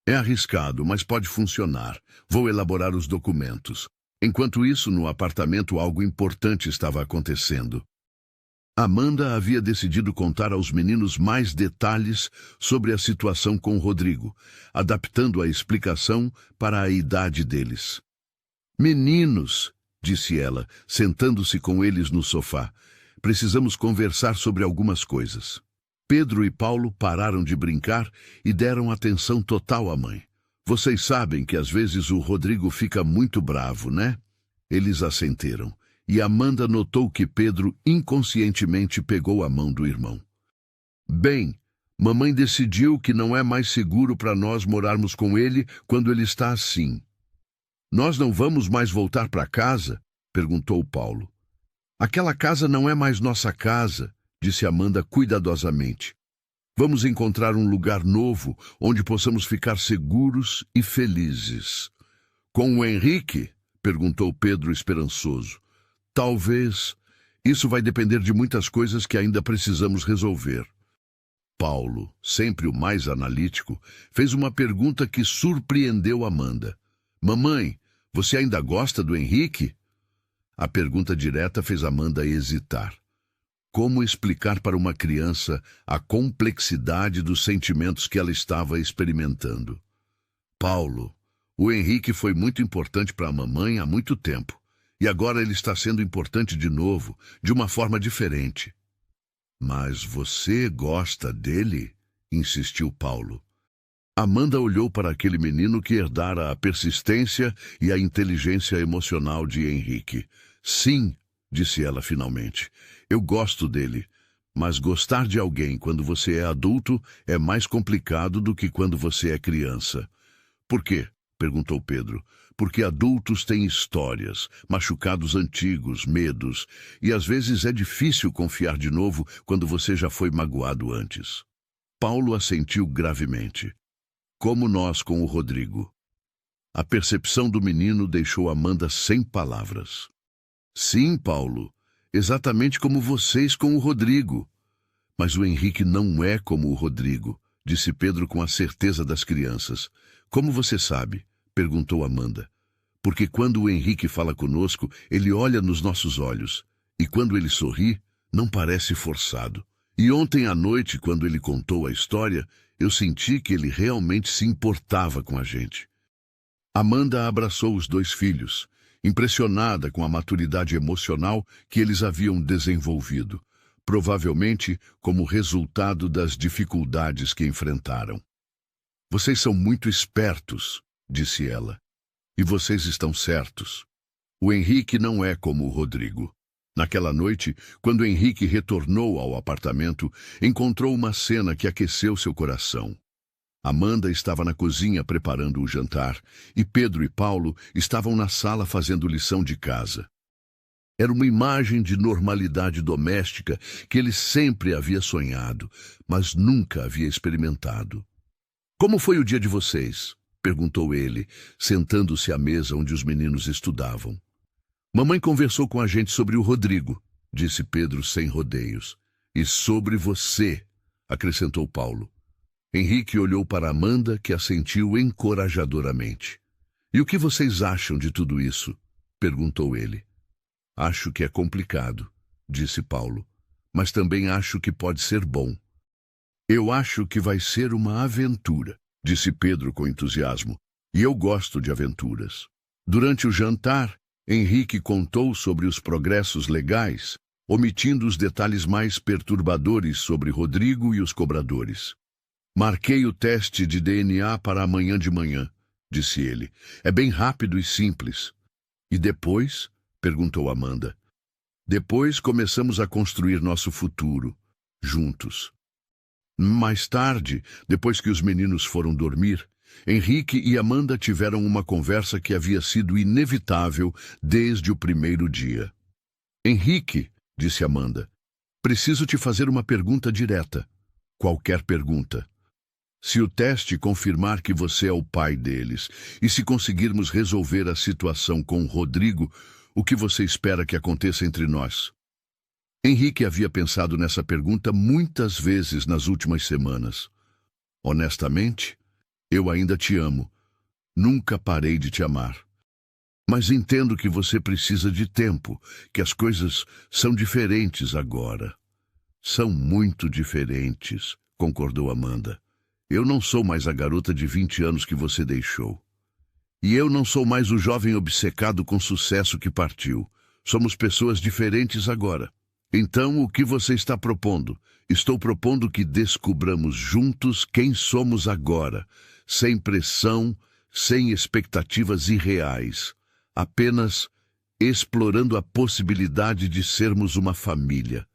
É arriscado, mas pode funcionar. Vou elaborar os documentos. Enquanto isso, no apartamento, algo importante estava acontecendo. Amanda havia decidido contar aos meninos mais detalhes sobre a situação com Rodrigo, adaptando a explicação para a idade deles. Meninos, disse ela, sentando-se com eles no sofá, precisamos conversar sobre algumas coisas. Pedro e Paulo pararam de brincar e deram atenção total à mãe. Vocês sabem que às vezes o Rodrigo fica muito bravo, né? Eles assentiram. E Amanda notou que Pedro inconscientemente pegou a mão do irmão. Bem, mamãe decidiu que não é mais seguro para nós morarmos com ele quando ele está assim. Nós não vamos mais voltar para casa? Perguntou Paulo. Aquela casa não é mais nossa casa, disse Amanda cuidadosamente. Vamos encontrar um lugar novo onde possamos ficar seguros e felizes. Com o Henrique? Perguntou Pedro esperançoso. Talvez. Isso vai depender de muitas coisas que ainda precisamos resolver. Paulo, sempre o mais analítico, fez uma pergunta que surpreendeu Amanda. Mamãe, você ainda gosta do Henrique? A pergunta direta fez Amanda hesitar. Como explicar para uma criança a complexidade dos sentimentos que ela estava experimentando? Paulo, o Henrique foi muito importante para a mamãe há muito tempo. E agora ele está sendo importante de novo, de uma forma diferente. Mas você gosta dele? Insistiu Paulo. Amanda olhou para aquele menino que herdara a persistência e a inteligência emocional de Henrique. Sim, disse ela finalmente. Eu gosto dele, mas gostar de alguém quando você é adulto é mais complicado do que quando você é criança. Por quê? Perguntou Pedro. Porque adultos têm histórias, machucados antigos, medos, e às vezes é difícil confiar de novo quando você já foi magoado antes. Paulo assentiu gravemente. Como nós com o Rodrigo. A percepção do menino deixou Amanda sem palavras. Sim, Paulo, exatamente como vocês com o Rodrigo. Mas o Henrique não é como o Rodrigo, disse Pedro com a certeza das crianças. Como você sabe? Perguntou Amanda. Porque quando o Henrique fala conosco, ele olha nos nossos olhos. E quando ele sorri, não parece forçado. E ontem à noite, quando ele contou a história, eu senti que ele realmente se importava com a gente. Amanda abraçou os dois filhos, impressionada com a maturidade emocional que eles haviam desenvolvido, provavelmente como resultado das dificuldades que enfrentaram. Vocês são muito espertos, disse ela. E vocês estão certos. O Henrique não é como o Rodrigo. Naquela noite, quando Henrique retornou ao apartamento, encontrou uma cena que aqueceu seu coração. Amanda estava na cozinha preparando o jantar e Pedro e Paulo estavam na sala fazendo lição de casa. Era uma imagem de normalidade doméstica que ele sempre havia sonhado, mas nunca havia experimentado. Como foi o dia de vocês? Perguntou ele, sentando-se à mesa onde os meninos estudavam. Mamãe conversou com a gente sobre o Rodrigo, disse Pedro sem rodeios. E sobre você, acrescentou Paulo. Henrique olhou para Amanda, que assentiu encorajadoramente. E o que vocês acham de tudo isso? Perguntou ele. Acho que é complicado, disse Paulo, mas também acho que pode ser bom. Eu acho que vai ser uma aventura, disse Pedro com entusiasmo, e eu gosto de aventuras. Durante o jantar, Henrique contou sobre os progressos legais, omitindo os detalhes mais perturbadores sobre Rodrigo e os cobradores. Marquei o teste de DNA para amanhã de manhã, disse ele. É bem rápido e simples. E depois? Perguntou Amanda. Depois começamos a construir nosso futuro, juntos. Mais tarde, depois que os meninos foram dormir, Henrique e Amanda tiveram uma conversa que havia sido inevitável desde o primeiro dia. Henrique, disse Amanda, preciso te fazer uma pergunta direta. Qualquer pergunta. Se o teste confirmar que você é o pai deles, e se conseguirmos resolver a situação com o Rodrigo, o que você espera que aconteça entre nós? Henrique havia pensado nessa pergunta muitas vezes nas últimas semanas. Honestamente, eu ainda te amo. Nunca parei de te amar. Mas entendo que você precisa de tempo, que as coisas são diferentes agora. São muito diferentes, concordou Amanda. Eu não sou mais a garota de 20 anos que você deixou. E eu não sou mais o jovem obcecado com sucesso que partiu. Somos pessoas diferentes agora. Então, o que você está propondo? Estou propondo que descubramos juntos quem somos agora, sem pressão, sem expectativas irreais, apenas explorando a possibilidade de sermos uma família.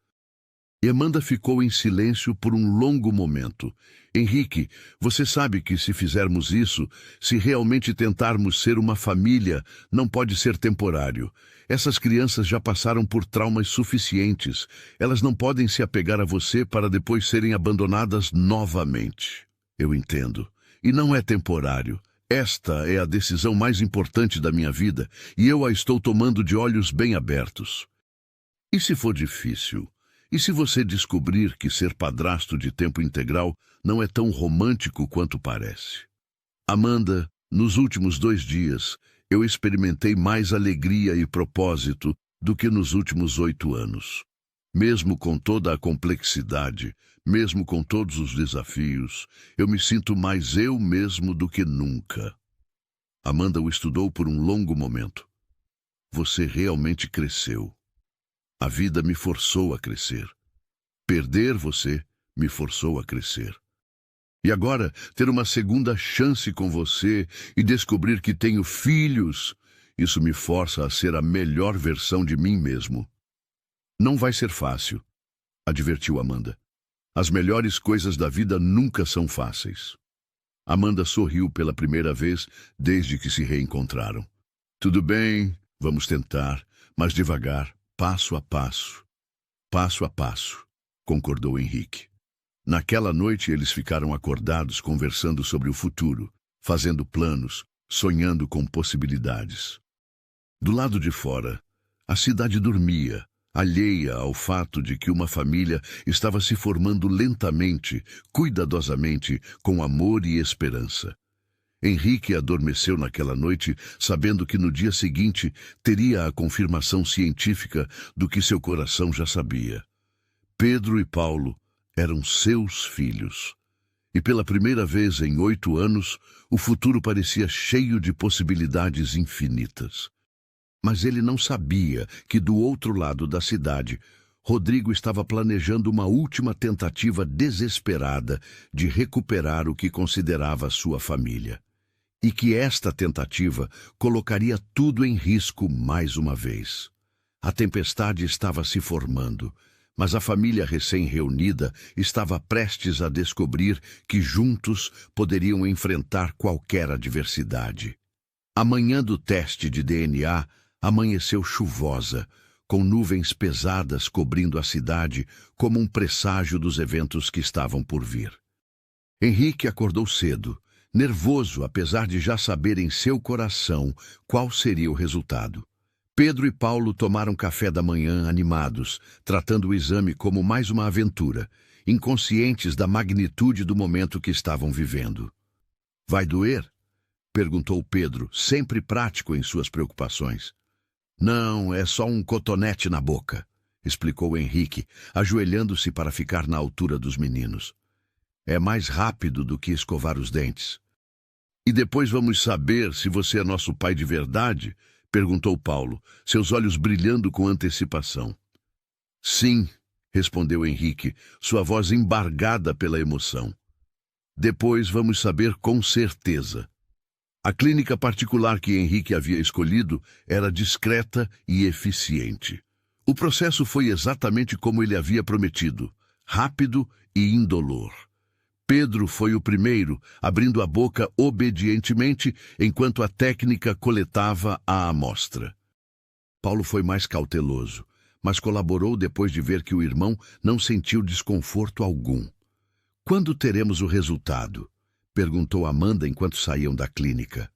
E Amanda ficou em silêncio por um longo momento. Henrique, você sabe que se fizermos isso, se realmente tentarmos ser uma família, não pode ser temporário. Essas crianças já passaram por traumas suficientes. Elas não podem se apegar a você para depois serem abandonadas novamente. Eu entendo. E não é temporário. Esta é a decisão mais importante da minha vida, e eu a estou tomando de olhos bem abertos. E se for difícil? E se você descobrir que ser padrasto de tempo integral não é tão romântico quanto parece? Amanda, nos últimos 2 dias, eu experimentei mais alegria e propósito do que nos últimos 8 anos. Mesmo com toda a complexidade, mesmo com todos os desafios, eu me sinto mais eu mesmo do que nunca. Amanda o estudou por um longo momento. Você realmente cresceu. A vida me forçou a crescer. Perder você me forçou a crescer. E agora, ter uma segunda chance com você e descobrir que tenho filhos, isso me força a ser a melhor versão de mim mesmo. Não vai ser fácil, advertiu Amanda. As melhores coisas da vida nunca são fáceis. Amanda sorriu pela primeira vez desde que se reencontraram. Tudo bem, vamos tentar, mas devagar, passo a passo. Passo a passo, concordou Henrique. Naquela noite eles ficaram acordados conversando sobre o futuro, fazendo planos, sonhando com possibilidades. Do lado de fora, a cidade dormia, alheia ao fato de que uma família estava se formando lentamente, cuidadosamente, com amor e esperança. Henrique adormeceu naquela noite, sabendo que no dia seguinte teria a confirmação científica do que seu coração já sabia. Pedro e Paulo eram seus filhos. E pela primeira vez em 8 anos, o futuro parecia cheio de possibilidades infinitas. Mas ele não sabia que do outro lado da cidade, Rodrigo estava planejando uma última tentativa desesperada de recuperar o que considerava sua família. E que esta tentativa colocaria tudo em risco mais uma vez. A tempestade estava se formando, mas a família recém-reunida estava prestes a descobrir que juntos poderiam enfrentar qualquer adversidade. A manhã do teste de DNA amanheceu chuvosa, com nuvens pesadas cobrindo a cidade como um presságio dos eventos que estavam por vir. Henrique acordou cedo, nervoso apesar de já saber em seu coração qual seria o resultado. Pedro e Paulo tomaram café da manhã animados, tratando o exame como mais uma aventura, inconscientes da magnitude do momento que estavam vivendo. Vai doer? Perguntou Pedro, sempre prático em suas preocupações. Não, é só um cotonete na boca, explicou Henrique, ajoelhando-se para ficar na altura dos meninos. É mais rápido do que escovar os dentes. E depois vamos saber se você é nosso pai de verdade? Perguntou Paulo, seus olhos brilhando com antecipação. Sim, respondeu Henrique, sua voz embargada pela emoção. Depois vamos saber com certeza. A clínica particular que Henrique havia escolhido era discreta e eficiente. O processo foi exatamente como ele havia prometido, rápido e indolor. Pedro foi o primeiro, abrindo a boca obedientemente, enquanto a técnica coletava a amostra. Paulo foi mais cauteloso, mas colaborou depois de ver que o irmão não sentiu desconforto algum. Quando teremos o resultado? Perguntou Amanda enquanto saíam da clínica.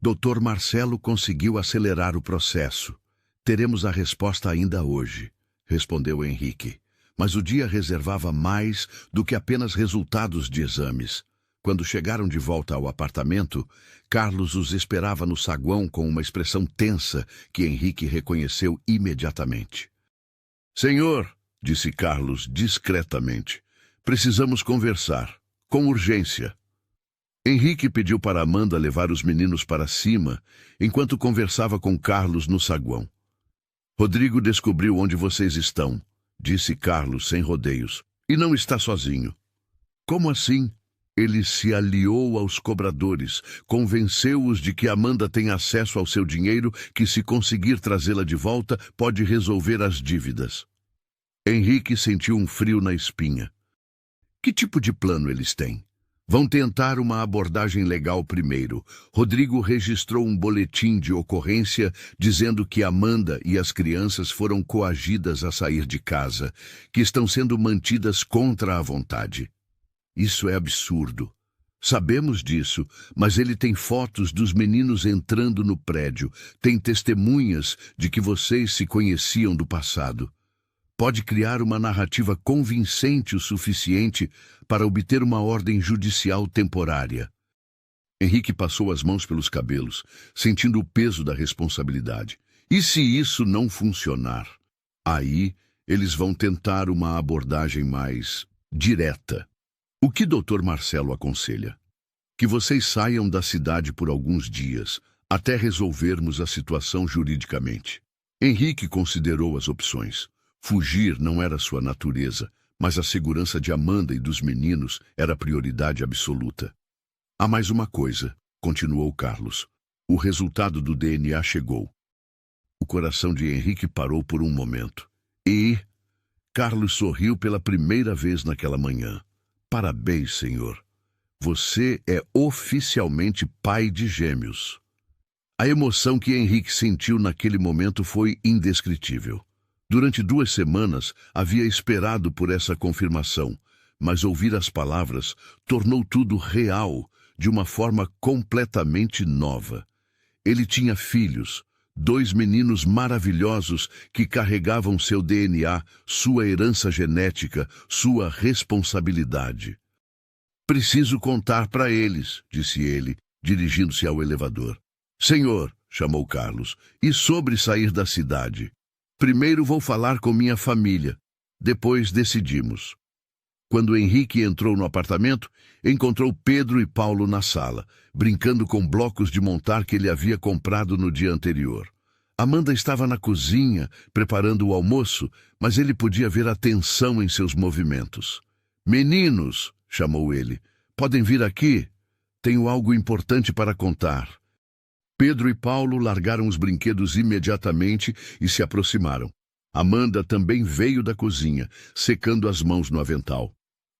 Dr. Marcelo conseguiu acelerar o processo. Teremos a resposta ainda hoje, respondeu Henrique. Mas o dia reservava mais do que apenas resultados de exames. Quando chegaram de volta ao apartamento, Carlos os esperava no saguão com uma expressão tensa que Henrique reconheceu imediatamente. Senhor, disse Carlos discretamente, precisamos conversar, com urgência. Henrique pediu para Amanda levar os meninos para cima, enquanto conversava com Carlos no saguão. Rodrigo descobriu onde vocês estão, disse Carlos sem rodeios, e não está sozinho. Como assim? Ele se aliou aos cobradores, convenceu-os de que Amanda tem acesso ao seu dinheiro, que se conseguir trazê-la de volta, pode resolver as dívidas. Henrique sentiu um frio na espinha. Que tipo de plano eles têm? Vão tentar uma abordagem legal primeiro. Rodrigo registrou um boletim de ocorrência dizendo que Amanda e as crianças foram coagidas a sair de casa, que estão sendo mantidas contra a vontade. Isso é absurdo. Sabemos disso, mas ele tem fotos dos meninos entrando no prédio, tem testemunhas de que vocês se conheciam do passado. Pode criar uma narrativa convincente o suficiente para obter uma ordem judicial temporária. Henrique passou as mãos pelos cabelos, sentindo o peso da responsabilidade. E se isso não funcionar? Aí, eles vão tentar uma abordagem mais direta. O que Dr. Marcelo aconselha? Que vocês saiam da cidade por alguns dias, até resolvermos a situação juridicamente. Henrique considerou as opções. Fugir não era sua natureza, mas a segurança de Amanda e dos meninos era prioridade absoluta. Há mais uma coisa, continuou Carlos. O resultado do DNA chegou. O coração de Henrique parou por um momento. E Carlos sorriu pela primeira vez naquela manhã. Parabéns, senhor. Você é oficialmente pai de gêmeos. A emoção que Henrique sentiu naquele momento foi indescritível. Durante 2 semanas havia esperado por essa confirmação, mas ouvir as palavras tornou tudo real de uma forma completamente nova. Ele tinha filhos, 2 meninos maravilhosos que carregavam seu DNA, sua herança genética, sua responsabilidade. Preciso contar para eles, disse ele, dirigindo-se ao elevador. Senhor, chamou Carlos, e sobre sair da cidade? Primeiro vou falar com minha família, depois decidimos. Quando Henrique entrou no apartamento, encontrou Pedro e Paulo na sala, brincando com blocos de montar que ele havia comprado no dia anterior. Amanda estava na cozinha, preparando o almoço, mas ele podia ver a tensão em seus movimentos. Meninos, chamou ele, podem vir aqui? Tenho algo importante para contar. Pedro e Paulo largaram os brinquedos imediatamente e se aproximaram. Amanda também veio da cozinha, secando as mãos no avental.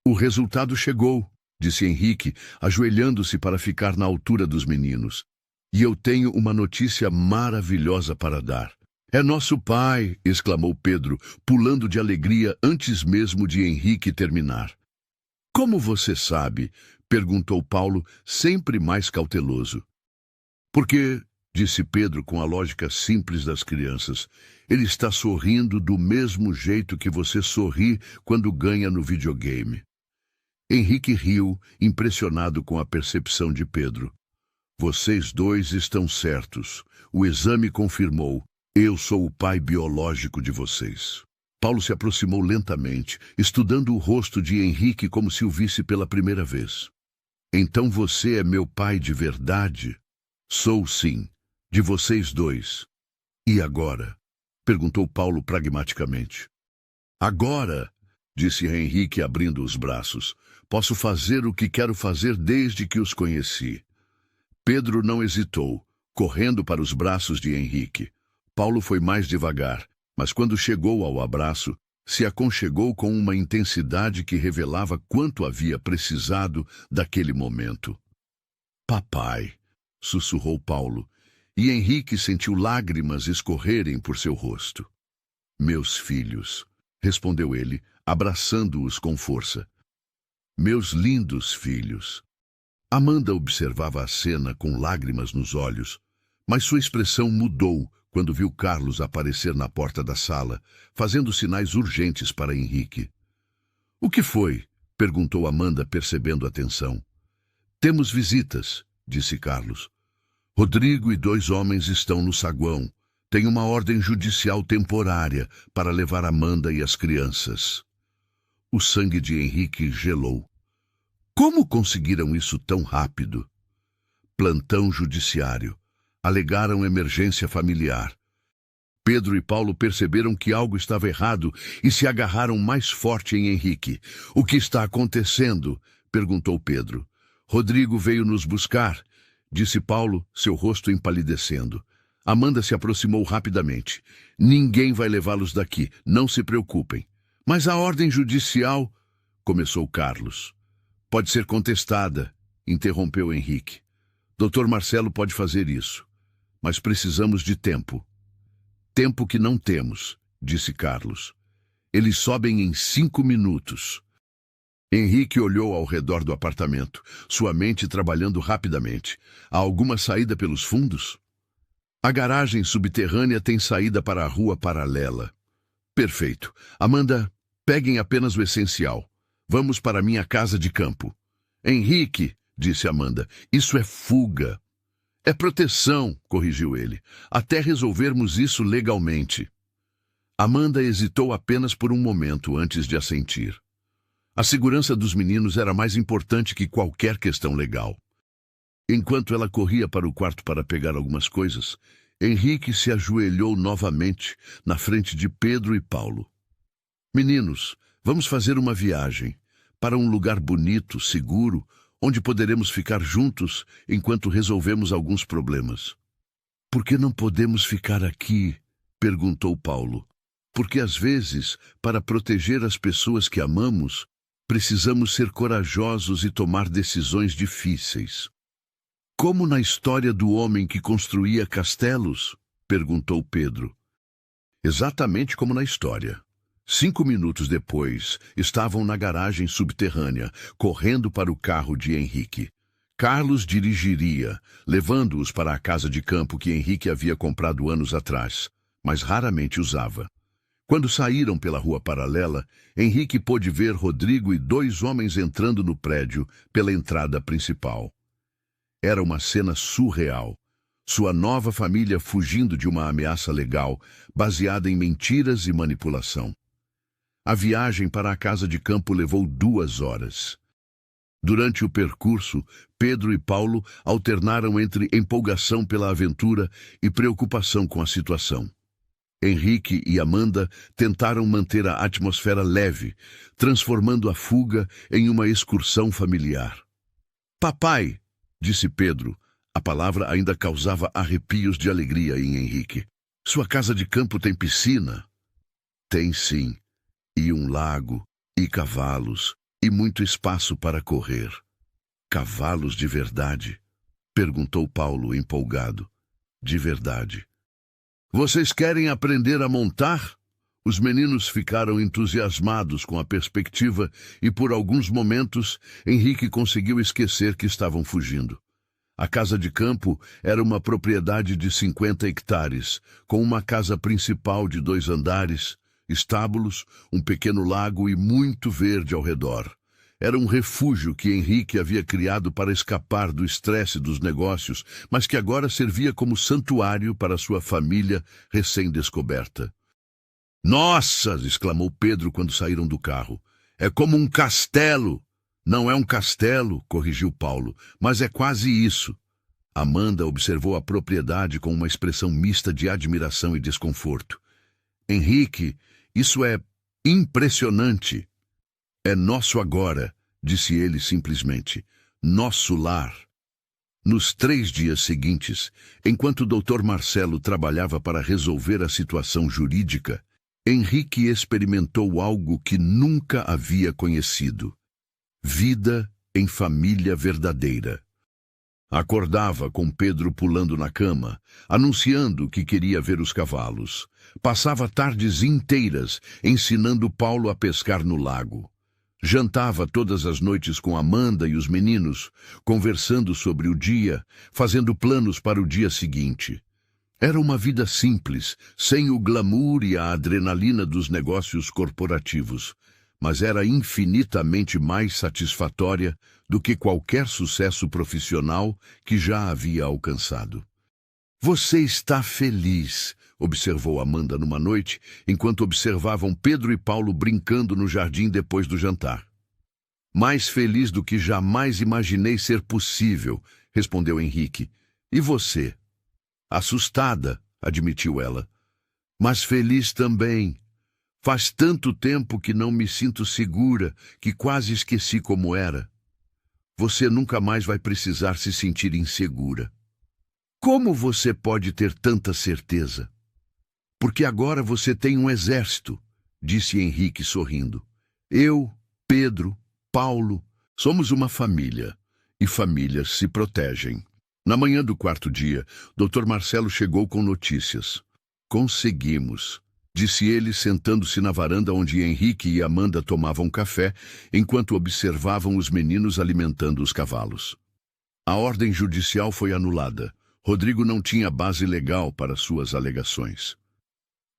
O resultado chegou, disse Henrique, ajoelhando-se para ficar na altura dos meninos. E eu tenho uma notícia maravilhosa para dar. É nosso pai, exclamou Pedro, pulando de alegria antes mesmo de Henrique terminar. Como você sabe? Perguntou Paulo, sempre mais cauteloso. Porque, disse Pedro com a lógica simples das crianças, ele está sorrindo do mesmo jeito que você sorri quando ganha no videogame. Henrique riu, impressionado com a percepção de Pedro. Vocês dois estão certos. O exame confirmou. Eu sou o pai biológico de vocês. Paulo se aproximou lentamente, estudando o rosto de Henrique como se o visse pela primeira vez. Então você é meu pai de verdade? Sou sim, de vocês dois. E agora? Perguntou Paulo pragmaticamente. Agora, disse Henrique abrindo os braços, posso fazer o que quero fazer desde que os conheci. Pedro não hesitou, correndo para os braços de Henrique. Paulo foi mais devagar, mas quando chegou ao abraço, se aconchegou com uma intensidade que revelava quanto havia precisado daquele momento. Papai, sussurrou Paulo, e Henrique sentiu lágrimas escorrerem por seu rosto. Meus filhos, respondeu ele, abraçando-os com força. Meus lindos filhos. Amanda observava a cena com lágrimas nos olhos, mas sua expressão mudou quando viu Carlos aparecer na porta da sala, fazendo sinais urgentes para Henrique. O que foi? Perguntou Amanda, percebendo a tensão. Temos visitas, disse Carlos. Rodrigo e 2 homens estão no saguão. Tem uma ordem judicial temporária para levar Amanda e as crianças. O sangue de Henrique gelou. Como conseguiram isso tão rápido? Plantão judiciário. Alegaram emergência familiar. Pedro e Paulo perceberam que algo estava errado e se agarraram mais forte em Henrique. O que está acontecendo? Perguntou Pedro. Rodrigo veio nos buscar, disse Paulo, seu rosto empalidecendo. Amanda se aproximou rapidamente. Ninguém vai levá-los daqui, não se preocupem. Mas a ordem judicial... Começou Carlos. Pode ser contestada, interrompeu Henrique. Dr. Marcelo pode fazer isso. Mas precisamos de tempo. Tempo que não temos, disse Carlos. Eles sobem em 5 minutos. Henrique olhou ao redor do apartamento, sua mente trabalhando rapidamente. Há alguma saída pelos fundos? A garagem subterrânea tem saída para a rua paralela. Perfeito. Amanda, peguem apenas o essencial. Vamos para minha casa de campo. Henrique, disse Amanda, isso é fuga. É proteção, corrigiu ele, até resolvermos isso legalmente. Amanda hesitou apenas por um momento antes de assentir. A segurança dos meninos era mais importante que qualquer questão legal. Enquanto ela corria para o quarto para pegar algumas coisas, Henrique se ajoelhou novamente na frente de Pedro e Paulo. Meninos, vamos fazer uma viagem para um lugar bonito, seguro, onde poderemos ficar juntos enquanto resolvemos alguns problemas. Por que não podemos ficar aqui? Perguntou Paulo. Porque às vezes, para proteger as pessoas que amamos, precisamos ser corajosos e tomar decisões difíceis. Como na história do homem que construía castelos? Perguntou Pedro. Exatamente como na história. 5 minutos depois, estavam na garagem subterrânea, correndo para o carro de Henrique. Carlos dirigiria, levando-os para a casa de campo que Henrique havia comprado anos atrás, mas raramente usava. Quando saíram pela rua paralela, Henrique pôde ver Rodrigo e 2 homens entrando no prédio pela entrada principal. Era uma cena surreal. Sua nova família fugindo de uma ameaça legal, baseada em mentiras e manipulação. A viagem para a casa de campo levou 2 horas. Durante o percurso, Pedro e Paulo alternaram entre empolgação pela aventura e preocupação com a situação. Henrique e Amanda tentaram manter a atmosfera leve, transformando a fuga em uma excursão familiar. "Papai", disse Pedro. A palavra ainda causava arrepios de alegria em Henrique. "Sua casa de campo tem piscina?" "Tem sim. E um lago, e cavalos, e muito espaço para correr." "Cavalos de verdade?" perguntou Paulo, empolgado. "De verdade." "Vocês querem aprender a montar?" Os meninos ficaram entusiasmados com a perspectiva e, por alguns momentos, Henrique conseguiu esquecer que estavam fugindo. A casa de campo era uma propriedade de 50 hectares, com uma casa principal de 2 andares, estábulos, um pequeno lago e muito verde ao redor. Era um refúgio que Henrique havia criado para escapar do estresse dos negócios, mas que agora servia como santuário para sua família recém-descoberta. "Nossa!" exclamou Pedro quando saíram do carro. "É como um castelo!" "Não é um castelo", corrigiu Paulo, "mas é quase isso." Amanda observou a propriedade com uma expressão mista de admiração e desconforto. "Henrique, isso é impressionante." "É nosso agora", disse ele simplesmente. "Nosso lar." Nos 3 dias seguintes, enquanto o Dr. Marcelo trabalhava para resolver a situação jurídica, Henrique experimentou algo que nunca havia conhecido: vida em família verdadeira. Acordava com Pedro pulando na cama, anunciando que queria ver os cavalos. Passava tardes inteiras ensinando Paulo a pescar no lago. Jantava todas as noites com Amanda e os meninos, conversando sobre o dia, fazendo planos para o dia seguinte. Era uma vida simples, sem o glamour e a adrenalina dos negócios corporativos, mas era infinitamente mais satisfatória do que qualquer sucesso profissional que já havia alcançado. "Você está feliz", observou Amanda numa noite, enquanto observavam Pedro e Paulo brincando no jardim depois do jantar. "Mais feliz do que jamais imaginei ser possível", respondeu Henrique. "E você?" "Assustada", admitiu ela. "Mas feliz também. Faz tanto tempo que não me sinto segura que quase esqueci como era." "Você nunca mais vai precisar se sentir insegura." "Como você pode ter tanta certeza?" "Porque agora você tem um exército", disse Henrique sorrindo. "Eu, Pedro, Paulo, somos uma família, e famílias se protegem." Na manhã do 4º dia, Dr. Marcelo chegou com notícias. "Conseguimos", disse ele, sentando-se na varanda onde Henrique e Amanda tomavam café, enquanto observavam os meninos alimentando os cavalos. A ordem judicial foi anulada. Rodrigo não tinha base legal para suas alegações.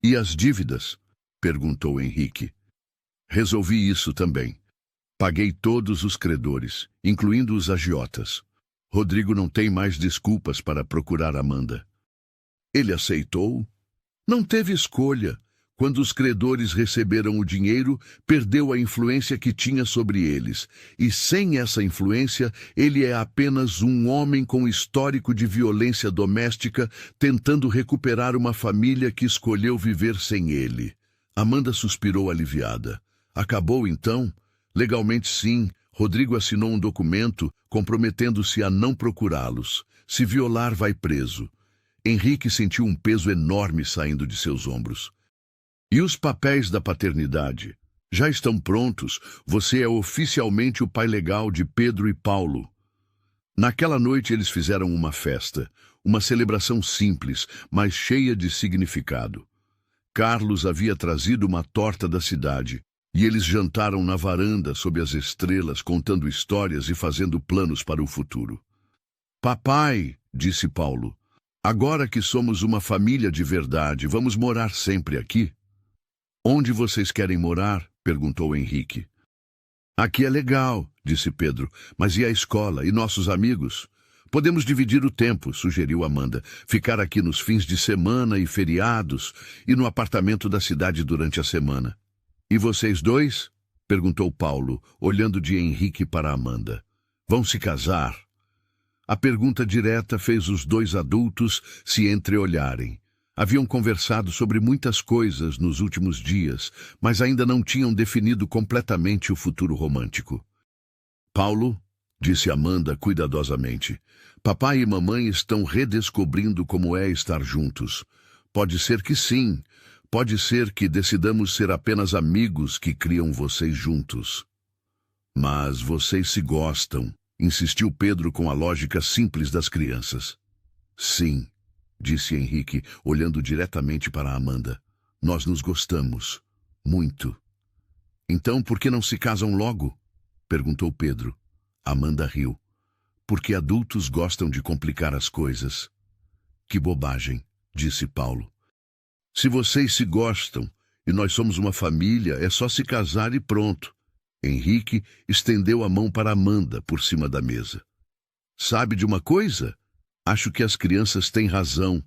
"E as dívidas?", perguntou Henrique. "Resolvi isso também. Paguei todos os credores, incluindo os agiotas. Rodrigo não tem mais desculpas para procurar Amanda." "Ele aceitou?" "Não teve escolha. Quando os credores receberam o dinheiro, perdeu a influência que tinha sobre eles. E sem essa influência, ele é apenas um homem com histórico de violência doméstica, tentando recuperar uma família que escolheu viver sem ele." Amanda suspirou aliviada. "Acabou então?" "Legalmente sim. Rodrigo assinou um documento comprometendo-se a não procurá-los. Se violar, vai preso." Henrique sentiu um peso enorme saindo de seus ombros. E os papéis da paternidade? Já estão prontos. Você é oficialmente o pai legal de Pedro e Paulo. Naquela noite eles fizeram uma festa, uma celebração simples, mas cheia de significado. Carlos havia trazido uma torta da cidade, e eles jantaram na varanda sob as estrelas, contando histórias e fazendo planos para o futuro. Papai, disse Paulo, agora que somos uma família de verdade, vamos morar sempre aqui? Onde vocês querem morar? Perguntou Henrique. Aqui é legal, disse Pedro, mas e a escola? E nossos amigos? Podemos dividir o tempo, sugeriu Amanda. Ficar aqui nos fins de semana e feriados e no apartamento da cidade durante a semana. E vocês dois? Perguntou Paulo, olhando de Henrique para Amanda. Vão se casar? A pergunta direta fez os dois adultos se entreolharem. Haviam conversado sobre muitas coisas nos últimos dias, mas ainda não tinham definido completamente o futuro romântico. Paulo, disse Amanda cuidadosamente, papai e mamãe estão redescobrindo como é estar juntos. Pode ser que sim, pode ser que decidamos ser apenas amigos que criam vocês juntos. Mas vocês se gostam, insistiu Pedro com a lógica simples das crianças. Sim, disse Henrique, olhando diretamente para Amanda. Nós nos gostamos. Muito. Então, por que não se casam logo? Perguntou Pedro. Amanda riu. Porque adultos gostam de complicar as coisas. Que bobagem, disse Paulo. Se vocês se gostam e nós somos uma família, é só se casar e pronto. Henrique estendeu a mão para Amanda por cima da mesa. Sabe de uma coisa? Acho que as crianças têm razão.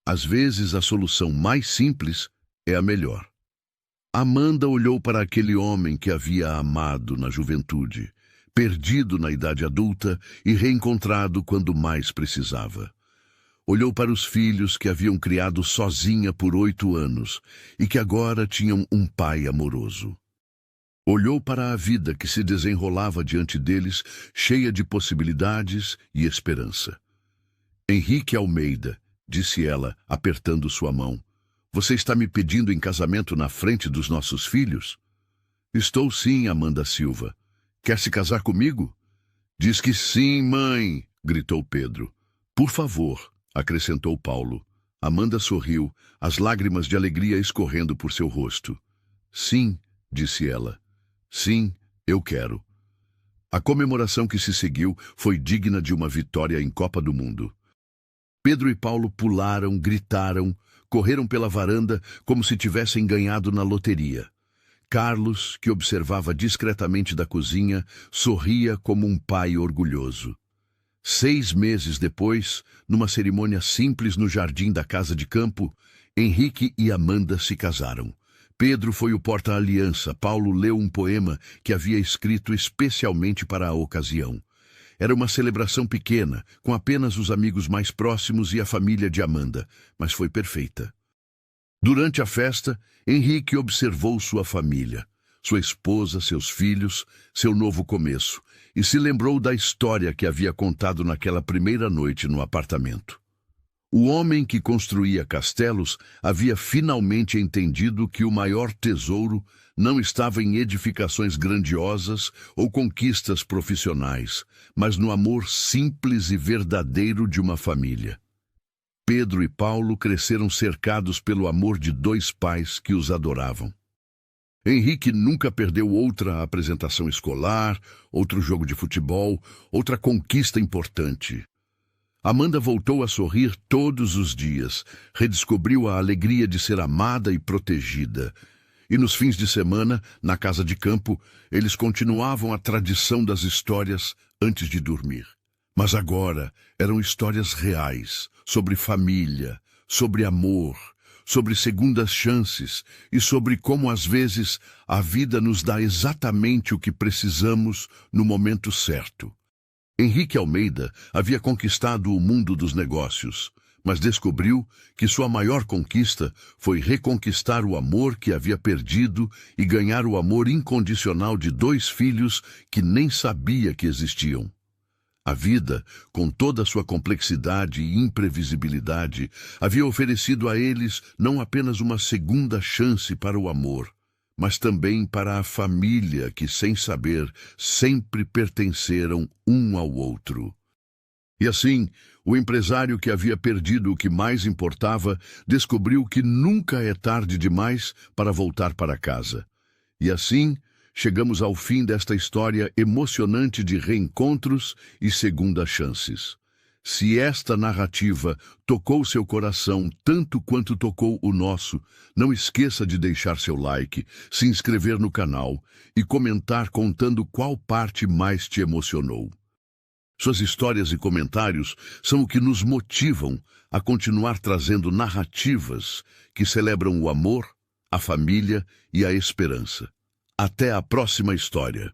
Às vezes a solução mais simples é a melhor. Amanda olhou para aquele homem que havia amado na juventude, perdido na idade adulta e reencontrado quando mais precisava. Olhou para os filhos que haviam criado sozinha por 8 anos e que agora tinham um pai amoroso. Olhou para a vida que se desenrolava diante deles, cheia de possibilidades e esperança. Henrique Almeida, disse ela, apertando sua mão. Você está me pedindo em casamento na frente dos nossos filhos? Estou sim, Amanda Silva. Quer se casar comigo? Diz que sim, mãe, gritou Pedro. Por favor, acrescentou Paulo. Amanda sorriu, as lágrimas de alegria escorrendo por seu rosto. Sim, disse ela. Sim, eu quero. A comemoração que se seguiu foi digna de uma vitória em Copa do Mundo. Pedro e Paulo pularam, gritaram, correram pela varanda como se tivessem ganhado na loteria. Carlos, que observava discretamente da cozinha, sorria como um pai orgulhoso. 6 meses depois, numa cerimônia simples no jardim da casa de campo, Henrique e Amanda se casaram. Pedro foi o porta-aliança, Paulo leu um poema que havia escrito especialmente para a ocasião. Era uma celebração pequena, com apenas os amigos mais próximos e a família de Amanda, mas foi perfeita. Durante a festa, Henrique observou sua família, sua esposa, seus filhos, seu novo começo, e se lembrou da história que havia contado naquela primeira noite no apartamento. O homem que construía castelos havia finalmente entendido que o maior tesouro não estava em edificações grandiosas ou conquistas profissionais, mas no amor simples e verdadeiro de uma família. Pedro e Paulo cresceram cercados pelo amor de 2 pais que os adoravam. Henrique nunca perdeu outra apresentação escolar, outro jogo de futebol, outra conquista importante. Amanda voltou a sorrir todos os dias, redescobriu a alegria de ser amada e protegida. E nos fins de semana, na casa de campo, eles continuavam a tradição das histórias antes de dormir. Mas agora eram histórias reais, sobre família, sobre amor, sobre segundas chances e sobre como às vezes a vida nos dá exatamente o que precisamos no momento certo. Henrique Almeida havia conquistado o mundo dos negócios, mas descobriu que sua maior conquista foi reconquistar o amor que havia perdido e ganhar o amor incondicional de 2 filhos que nem sabia que existiam. A vida, com toda a sua complexidade e imprevisibilidade, havia oferecido a eles não apenas uma segunda chance para o amor, mas também para a família que, sem saber, sempre pertenceram um ao outro. E assim, o empresário que havia perdido o que mais importava descobriu que nunca é tarde demais para voltar para casa. E assim, chegamos ao fim desta história emocionante de reencontros e segundas chances. Se esta narrativa tocou seu coração tanto quanto tocou o nosso, não esqueça de deixar seu like, se inscrever no canal e comentar contando qual parte mais te emocionou. Suas histórias e comentários são o que nos motivam a continuar trazendo narrativas que celebram o amor, a família e a esperança. Até a próxima história.